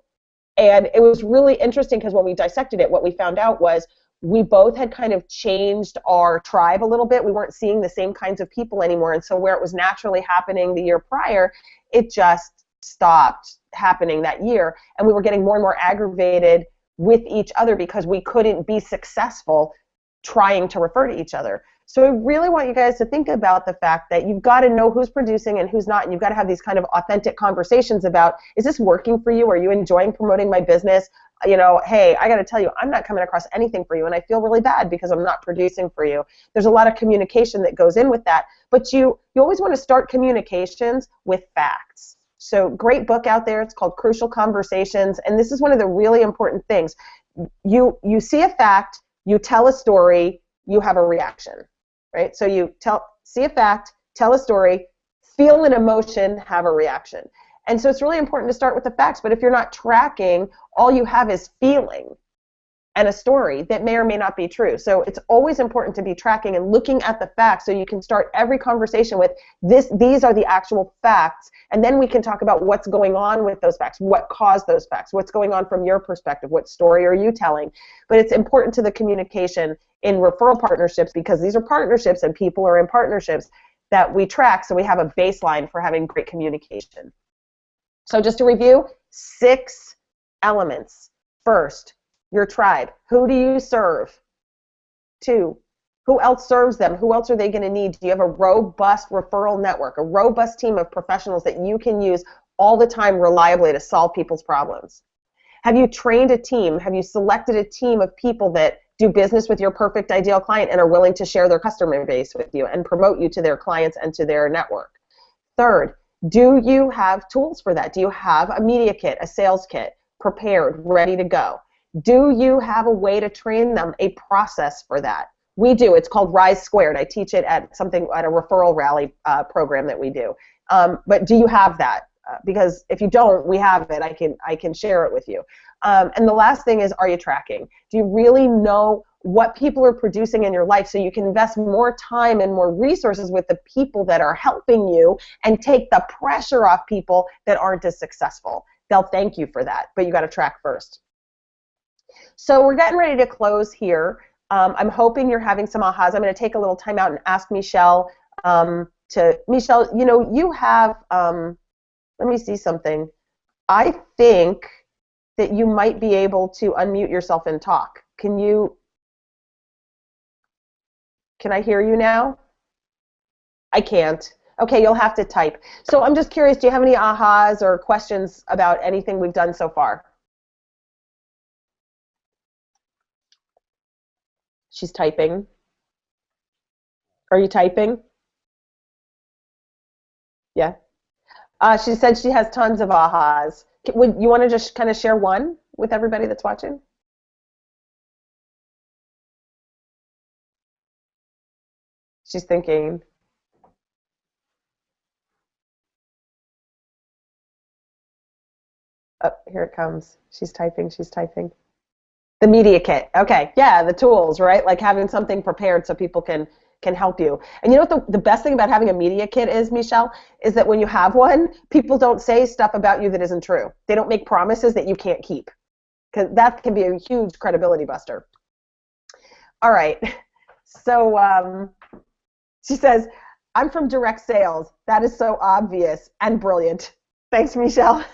And it was really interesting because when we dissected it, what we found out was we both had kind of changed our tribe a little bit. We weren't seeing the same kinds of people anymore. And so where it was naturally happening the year prior, it just stopped happening that year. And we were getting more and more aggravated with each other because we couldn't be successful trying to refer to each other. So I really want you guys to think about the fact that you've got to know who's producing and who's not, and you've got to have these kind of authentic conversations about, is this working for you? Are you enjoying promoting my business? Hey, I got to tell you, I'm not coming across anything for you, and I feel really bad because I'm not producing for you. There's a lot of communication that goes in with that, but you always want to start communications with facts. So great book out there. It's called Crucial Conversations, and this is one of the really important things. You see a fact, you tell a story, you have a reaction, right? So you see a fact, tell a story, feel an emotion, have a reaction. And so it's really important to start with the facts, but if you're not tracking, all you have is feeling and a story that may or may not be true. So it's always important to be tracking and looking at the facts so you can start every conversation with these are the actual facts, and then we can talk about what's going on with those facts, what caused those facts, what's going on from your perspective, what story are you telling. But it's important to the communication in referral partnerships, because these are partnerships and people are in partnerships, that we track so we have a baseline for having great communication. So just to review, 6 elements. First, your tribe. Who do you serve? 2, who else serves them? Who else are they going to need? Do you have a robust referral network, a robust team of professionals that you can use all the time reliably to solve people's problems? Have you trained a team? Have you selected a team of people that do business with your perfect ideal client and are willing to share their customer base with you and promote you to their clients and to their network? Third, do you have tools for that? Do you have a media kit, a sales kit, prepared, ready to go? Do you have a way to train them, a process for that? We do. It's called Rise Squared. I teach it at a referral rally program that we do. But do you have that? Because if you don't, we have it. I can share it with you. And the last thing is, are you tracking? Do you really know what people are producing in your life so you can invest more time and more resources with the people that are helping you and take the pressure off people that aren't as successful? They'll thank you for that, but you got to track first. So we're getting ready to close here. I'm hoping you're having some ahas. I'm going to take a little time out and ask Michelle. Michelle, you have, let me see something. I think that you might be able to unmute yourself and talk. Can I hear you now? I can't. Okay, you'll have to type. So I'm just curious, do you have any ahas or questions about anything we've done so far? She's typing. Are you typing? Yeah. She said she has tons of ahas. Would you want to just kind of share one with everybody that's watching? She's thinking. Oh, here it comes. She's typing. She's typing. The media kit. Okay. Yeah, the tools, right? Like having something prepared so people can help you. And you know what the best thing about having a media kit is, Michelle, is that when you have one, people don't say stuff about you that isn't true. They don't make promises that you can't keep. Because that can be a huge credibility buster. All right. So she says, I'm from direct sales. That is so obvious and brilliant. Thanks, Michelle.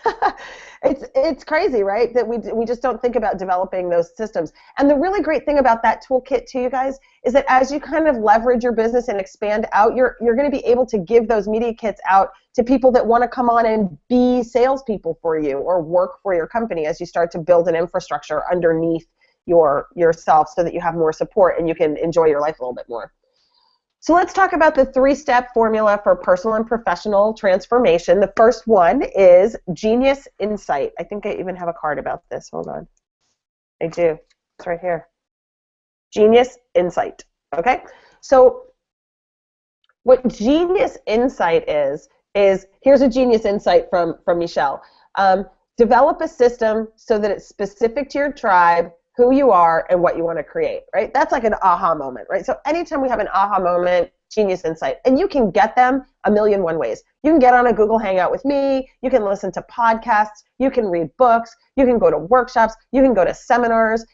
It's crazy, right? That we just don't think about developing those systems. And the really great thing about that toolkit too, you guys, is that as you kind of leverage your business and expand out, you're going to be able to give those media kits out to people that want to come on and be salespeople for you or work for your company as you start to build an infrastructure underneath yourself so that you have more support and you can enjoy your life a little bit more. So let's talk about the 3-step formula for personal and professional transformation. The first one is Genius Insight. I think I even have a card about this. Hold on. I do. It's right here. Genius Insight. Okay? So what Genius Insight is here's a Genius Insight from Michelle. Develop a system so that it's specific to your tribe, who you are, and what you want to create, right? That's like an aha moment, right? So anytime we have an aha moment, Genius Insight, and you can get them a million one ways. You can get on a Google Hangout with me, you can listen to podcasts, you can read books, you can go to workshops, you can go to seminars,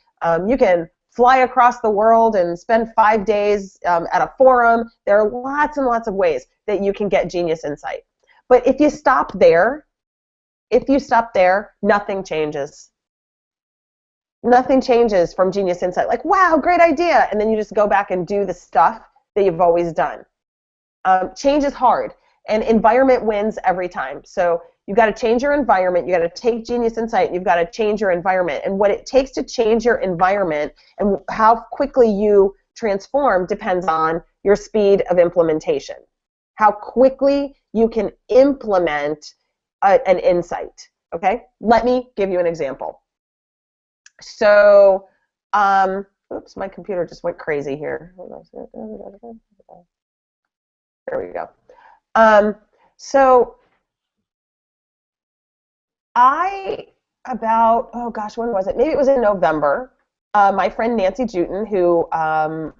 you can fly across the world and spend 5 days at a forum. There are lots and lots of ways that you can get Genius Insight. But if you stop there, nothing changes. Nothing changes from Genius Insight. Like, wow, great idea. And then you just go back and do the stuff that you've always done. Change is hard, and environment wins every time. So you've got to change your environment. You've got to take Genius Insight, and you've got to change your environment. And what it takes to change your environment and how quickly you transform depends on your speed of implementation. How quickly you can implement an insight. Okay? Let me give you an example. So, oops, my computer just went crazy here. There we go. So oh gosh, when was it? Maybe it was in November. My friend Nancy Juten, who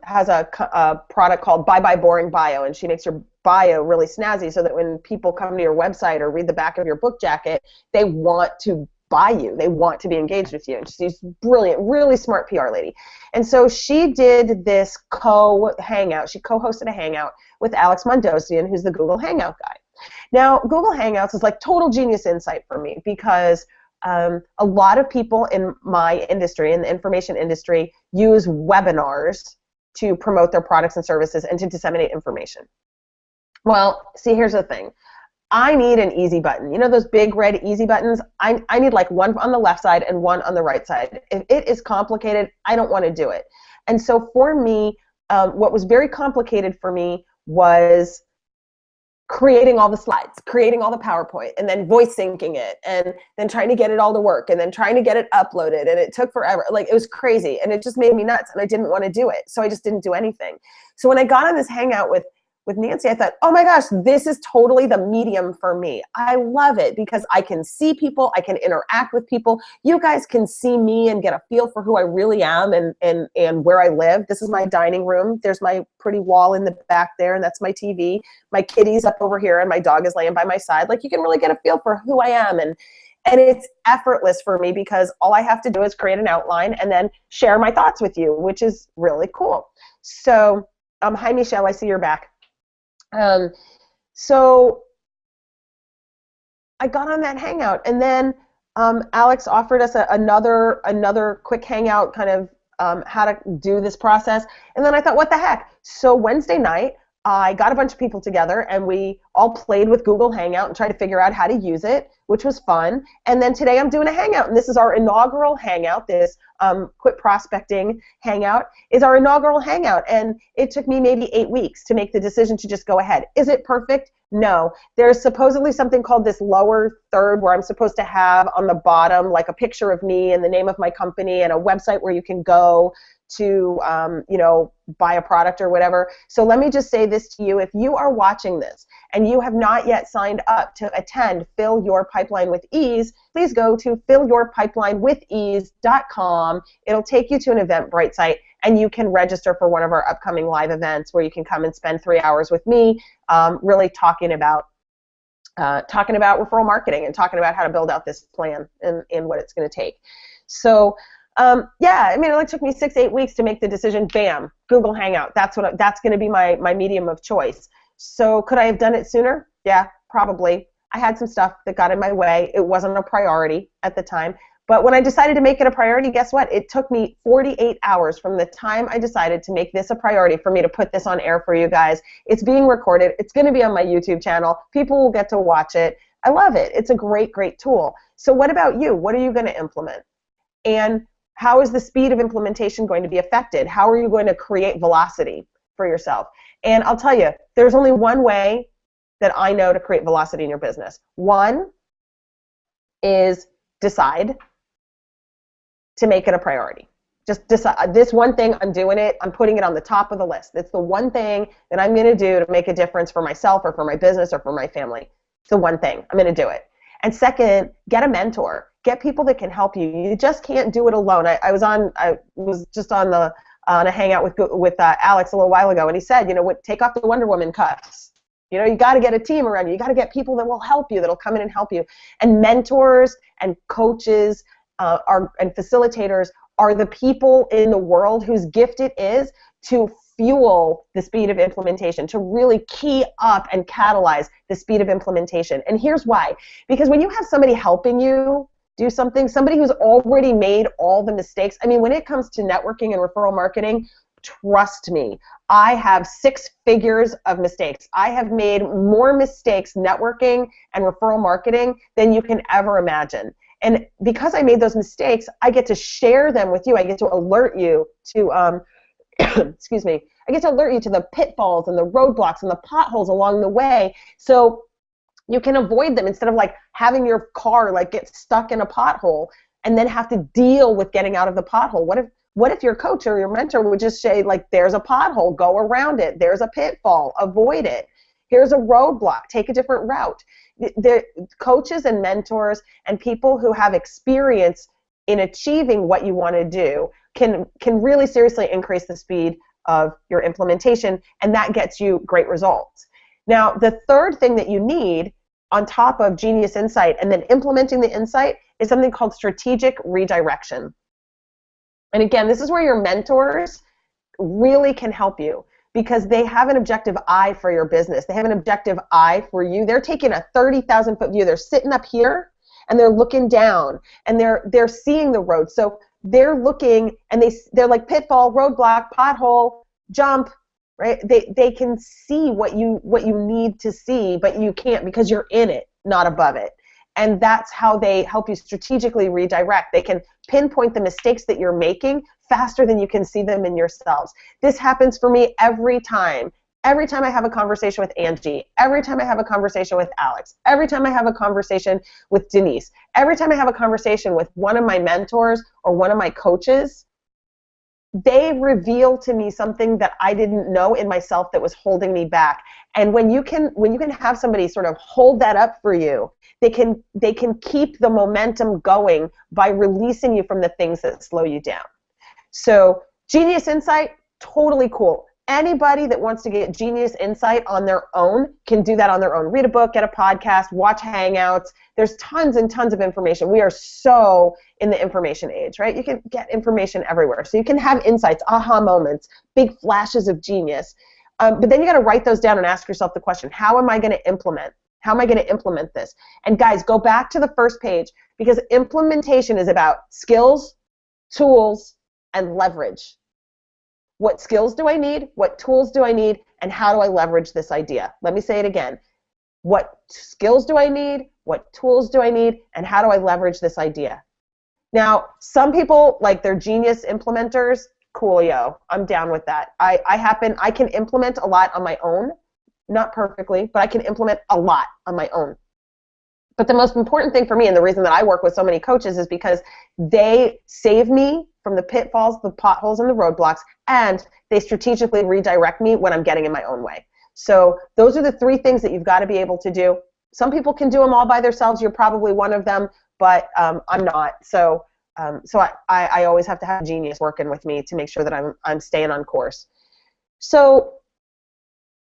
has a product called Bye Bye Boring Bio, and she makes your bio really snazzy so that when people come to your website or read the back of your book jacket, they want to buy you. They want to be engaged with you. And she's brilliant, really smart PR lady. And so she did this hangout. She co-hosted a hangout with Alex Mondosian, who's the Google Hangout guy. Now, Google Hangouts is like total Genius Insight for me because a lot of people in my industry, in the information industry, use webinars to promote their products and services and to disseminate information. Well, see, here's the thing. I need an easy button. You know those big red easy buttons? I need like one on the left side and one on the right side. If it is complicated, I don't want to do it. And so for me, what was very complicated for me was creating all the slides, creating all the PowerPoint, and then voice syncing it, and then trying to get it all to work, and then trying to get it uploaded, and it took forever. Like, it was crazy, and it just made me nuts, and I didn't want to do it, so I just didn't do anything. So when I got on this hangout with Nancy, I thought, oh my gosh, this is totally the medium for me. I love it because I can see people, I can interact with people. You guys can see me and get a feel for who I really am and where I live. This is my dining room. There's my pretty wall in the back there, and that's my TV. My kitty's up over here, and my dog is laying by my side. Like, you can really get a feel for who I am. And it's effortless for me because all I have to do is create an outline and then share my thoughts with you, which is really cool. So, hi, Michelle, I see you're back. So I got on that hangout, and then Alex offered us another quick hangout, kind of how to do this process. And then I thought, what the heck? So Wednesday night, I got a bunch of people together and we all played with Google Hangout and tried to figure out how to use it, which was fun. And then today I'm doing a Hangout, and this is our inaugural Hangout. This Quit Prospecting Hangout is our inaugural Hangout, and it took me maybe 8 weeks to make the decision to just go ahead. Is it perfect? No. There's supposedly something called this lower third where I'm supposed to have on the bottom like a picture of me and the name of my company and a website where you can go to buy a product or whatever. So let me just say this to you. If you are watching this and you have not yet signed up to attend Fill Your Pipeline with Ease, please go to fillyourpipelinewithease.com. It'll take you to an Eventbrite site, and you can register for one of our upcoming live events where you can come and spend 3 hours with me really talking about referral marketing and talking about how to build out this plan and what it's going to take. So it only took me 6-8 weeks to make the decision. Bam, Google Hangout. That's going to be my medium of choice. So could I have done it sooner? Yeah, probably. I had some stuff that got in my way. It wasn't a priority at the time. But when I decided to make it a priority, guess what? It took me 48 hours from the time I decided to make this a priority for me to put this on air for you guys. It's being recorded. It's going to be on my YouTube channel. People will get to watch it. I love it. It's a great, great tool. So what about you? What are you going to implement? And how is the speed of implementation going to be affected? How are you going to create velocity for yourself? And I'll tell you, there's only one way that I know to create velocity in your business. One is decide to make it a priority. Just decide, this one thing, I'm doing it, I'm putting it on the top of the list. It's the one thing that I'm going to do to make a difference for myself or for my business or for my family. It's the one thing. I'm going to do it. And second, get a mentor. Get people that can help you. You just can't do it alone. I was just on a hangout with Alex a little while ago, and he said, take off the Wonder Woman cuffs. You got to get a team around you. You got to get people that will help you, that'll come in and help you. And mentors and coaches and facilitators are the people in the world whose gift it is to fuel the speed of implementation, to really key up and catalyze the speed of implementation. And here's why. Because when you have somebody helping you do something, somebody who's already made all the mistakes, when it comes to networking and referral marketing, trust me, I have 6 figures of mistakes. I have made more mistakes networking and referral marketing than you can ever imagine. And because I made those mistakes, I get to share them with you. I get to alert you to, excuse me, I get to alert you to the pitfalls and the roadblocks and the potholes along the way, so you can avoid them instead of having your car get stuck in a pothole and then have to deal with getting out of the pothole. What if your coach or your mentor would just say, there's a pothole, go around it. There's a pitfall, avoid it. Here's a roadblock, take a different route. The coaches and mentors and people who have experience in achieving what you want to do can really seriously increase the speed of your implementation, and that gets you great results. Now, the third thing that you need on top of Genius Insight and then implementing the insight is something called strategic redirection. And again, this is where your mentors really can help you because they have an objective eye for your business. They have an objective eye for you. They're taking a 30,000-foot view. They're sitting up here and they're looking down and they're seeing the road. So they're looking and they're like pitfall, roadblock, pothole, jump, right? They can see what you need to see, but you can't because you're in it, not above it. And that's how they help you strategically redirect. They can pinpoint the mistakes that you're making faster than you can see them in yourselves. This happens for me every time. Every time I have a conversation with Angie, every time I have a conversation with Alex, every time I have a conversation with Denise, every time I have a conversation with one of my mentors or one of my coaches, they reveal to me something that I didn't know in myself that was holding me back. And when you can have somebody sort of hold that up for you, they can keep the momentum going by releasing you from the things that slow you down. So Genius Insight, totally cool. Anybody that wants to get Genius Insight on their own can do that on their own. Read a book, get a podcast, watch Hangouts. There's tons and tons of information. We are so in the information age, right? You can get information everywhere. So you can have insights, aha moments, big flashes of genius. But then you got to write those down and ask yourself the question, how am I going to implement? How am I going to implement this? And guys, go back to the first page because implementation is about skills, tools, and leverage. What skills do I need? What tools do I need? And how do I leverage this idea? Let me say it again. What skills do I need? What tools do I need? And how do I leverage this idea? Now, some people, like, they're genius implementers. Coolio. I'm down with that. I can implement a lot on my own. Not perfectly, but I can implement a lot on my own. But the most important thing for me, and the reason that I work with so many coaches, is because they save me from the pitfalls, the potholes, and the roadblocks, and they strategically redirect me when I'm getting in my own way. So those are the three things that you've got to be able to do. Some people can do them all by themselves. You're probably one of them, but I'm not. So I always have to have a genius working with me to make sure that I'm staying on course. So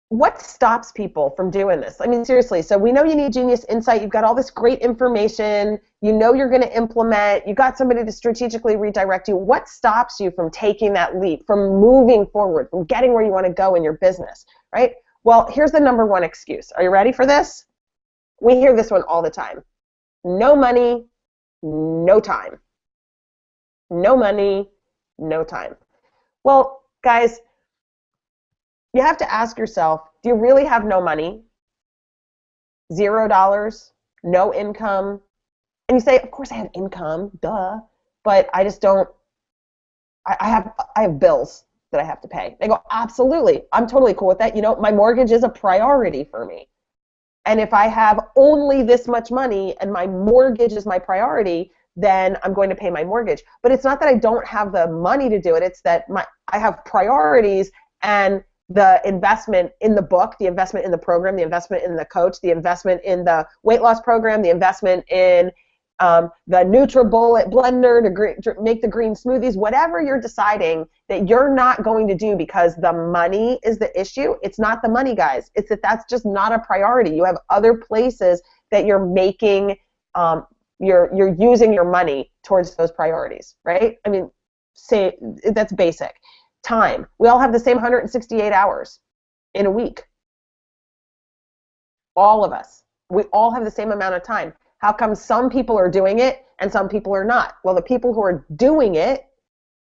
what stops people from doing this? I mean, seriously, so we know you need genius insight. You've got all this great information. You know you're going to implement. You've got somebody to strategically redirect you. What stops you from taking that leap, from moving forward, from getting where you want to go in your business, right? Well, here's the number one excuse. Are you ready for this? We hear this one all the time. No money, no time. No money, no time. Well, guys, you have to ask yourself, do you really have no money? $0, no income? And you say, of course I have income, duh, but I just don't, I have bills that I have to pay. They go, absolutely, I'm totally cool with that. You know, my mortgage is a priority for me. And if I have only this much money and my mortgage is my priority, then I'm going to pay my mortgage. But it's not that I don't have the money to do it. It's that I have priorities, and the investment in the book, the investment in the program, the investment in the coach, the investment in the weight loss program, the investment in the NutriBullet blender to make the green smoothies, whatever you're deciding that you're not going to do because the money is the issue. It's not the money, guys. It's that that's just not a priority. You have other places that you're making, you're using your money towards those priorities, right? I mean, say that's basic. Time. We all have the same 168 hours in a week. All of us. We all have the same amount of time. How come some people are doing it and some people are not? Well, the people who are doing it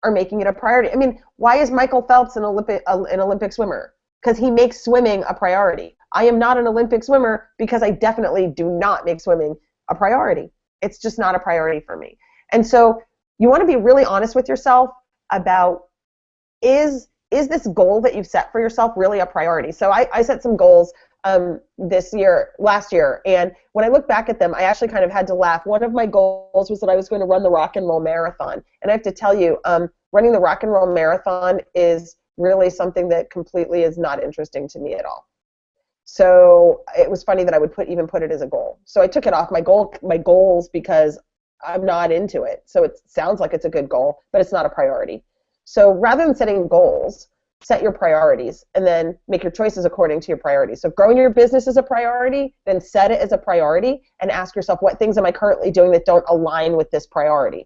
are making it a priority. I mean, why is Michael Phelps an Olympic swimmer? Because he makes swimming a priority. I am not an Olympic swimmer because I definitely do not make swimming a priority. It's just not a priority for me. And so you want to be really honest with yourself about, is this goal that you've set for yourself really a priority? So I set some goals last year, and when I look back at them, I actually kind of had to laugh. One of my goals was that I was going to run the Rock and Roll Marathon, and I have to tell you, running the Rock and Roll Marathon is really something that completely is not interesting to me at all. So it was funny that I would even put it as a goal. So I took it off my goals because I'm not into it. So it sounds like it's a good goal, but it's not a priority. So rather than setting goals, set your priorities and then make your choices according to your priorities. So if growing your business is a priority, then set it as a priority and ask yourself, what things am I currently doing that don't align with this priority?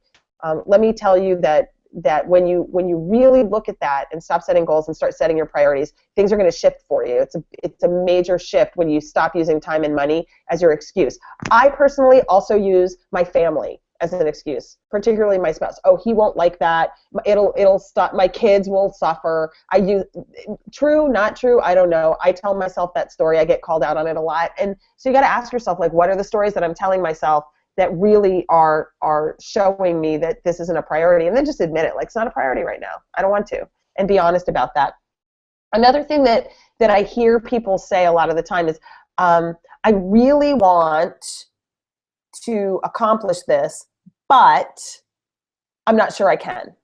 Let me tell you that when you really look at that and stop setting goals and start setting your priorities, things are going to shift for you. It's a major shift when you stop using time and money as your excuse. I personally also use my family as an excuse, particularly my spouse. Oh, he won't like that. It'll stop. My kids will suffer. I use true, not true. I don't know. I tell myself that story. I get called out on it a lot. And so you got to ask yourself, like, what are the stories that I'm telling myself that really are showing me that this isn't a priority? And then just admit it. Like, it's not a priority right now. I don't want to. And be honest about that. Another thing that I hear people say a lot of the time is, I really want to accomplish this, but I'm not sure I can,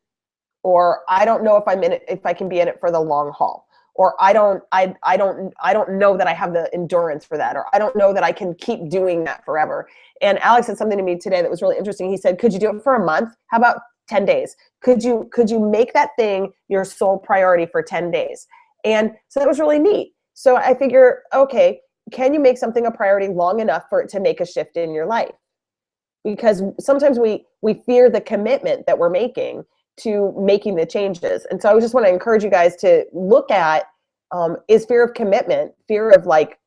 or I don't know if I can be in it for the long haul, or I don't know that I have the endurance for that, or I don't know that I can keep doing that forever. And Alex said something to me today that was really interesting. He said, could you do it for a month? How about 10 days? Could you make that thing your sole priority for 10 days? And so that was really neat. So I figure, okay, can you make something a priority long enough for it to make a shift in your life? Because sometimes we fear the commitment that we're making to making the changes. And so I just want to encourage you guys to look at, is fear of commitment, fear of like,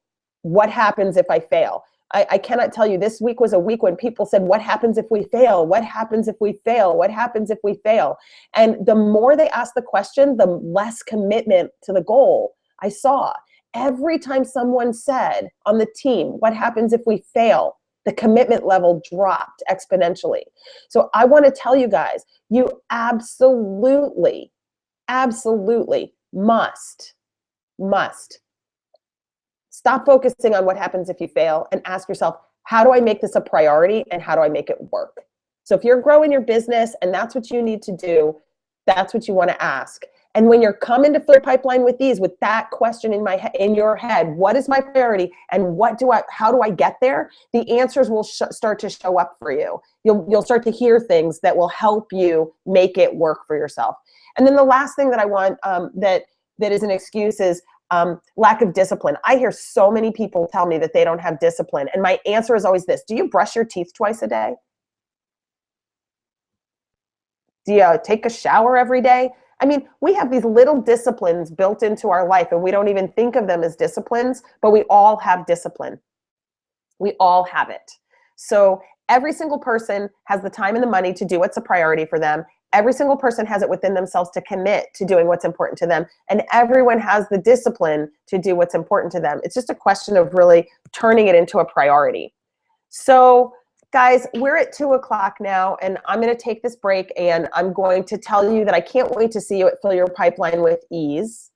what happens if I fail? I cannot tell you, this week was a week when people said, what happens if we fail? What happens if we fail? What happens if we fail? And the more they asked the question, the less commitment to the goal I saw. Every time someone said on the team, what happens if we fail? The commitment level dropped exponentially. So I want to tell you guys, you absolutely must stop focusing on what happens if you fail and ask yourself, how do I make this a priority and how do I make it work? So if you're growing your business and that's what you need to do, that's what you want to ask. And when you're coming to Fill Your Pipeline with Ease, with that question in your head, what is my priority and how do I get there? The answers will start to show up for you. You'll start to hear things that will help you make it work for yourself. And then the last thing that I want that is an excuse is lack of discipline. I hear so many people tell me that they don't have discipline. And my answer is always this: do you brush your teeth twice a day? Do you take a shower every day? I mean, we have these little disciplines built into our life and we don't even think of them as disciplines, but we all have discipline. We all have it. So every single person has the time and the money to do what's a priority for them. Every single person has it within themselves to commit to doing what's important to them. And everyone has the discipline to do what's important to them. It's just a question of really turning it into a priority. So guys, we're at 2 o'clock now, and I'm going to take this break, and I'm going to tell you that I can't wait to see you at Fill Your Pipeline with Ease.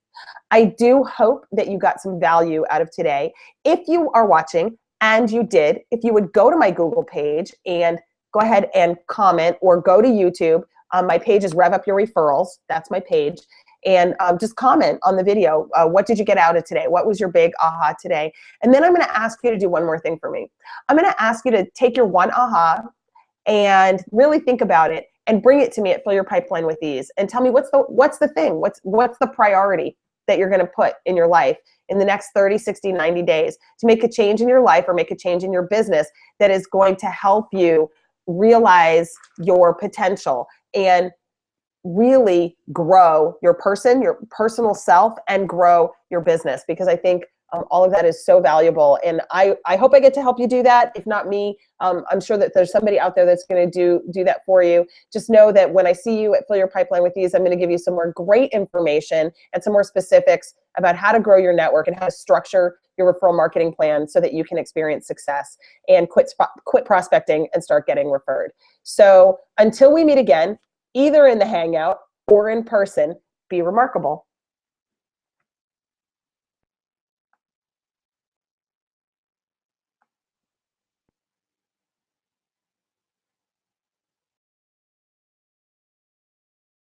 I do hope that you got some value out of today. If you are watching, and you did, if you would go to my Google page and go ahead and comment, or go to YouTube. My page is Rev Up Your Referrals. That's my page. And just comment on the video. What did you get out of today? What was your big aha today? And then I'm going to ask you to do one more thing for me. I'm going to ask you to take your one aha and really think about it and bring it to me at Fill Your Pipeline with Ease and tell me what's the thing, what's the priority that you're going to put in your life in the next 30, 60, 90 days to make a change in your life or make a change in your business that is going to help you realize your potential and really grow your personal self, and grow your business, because I think all of that is so valuable. And I hope I get to help you do that. If not me, I'm sure that there's somebody out there that's going to do that for you. Just know that when I see you at Fill Your Pipeline with Ease, I'm going to give you some more great information and some more specifics about how to grow your network and how to structure your referral marketing plan so that you can experience success and quit prospecting and start getting referred. So until we meet again, either in the Hangout or in person, be remarkable.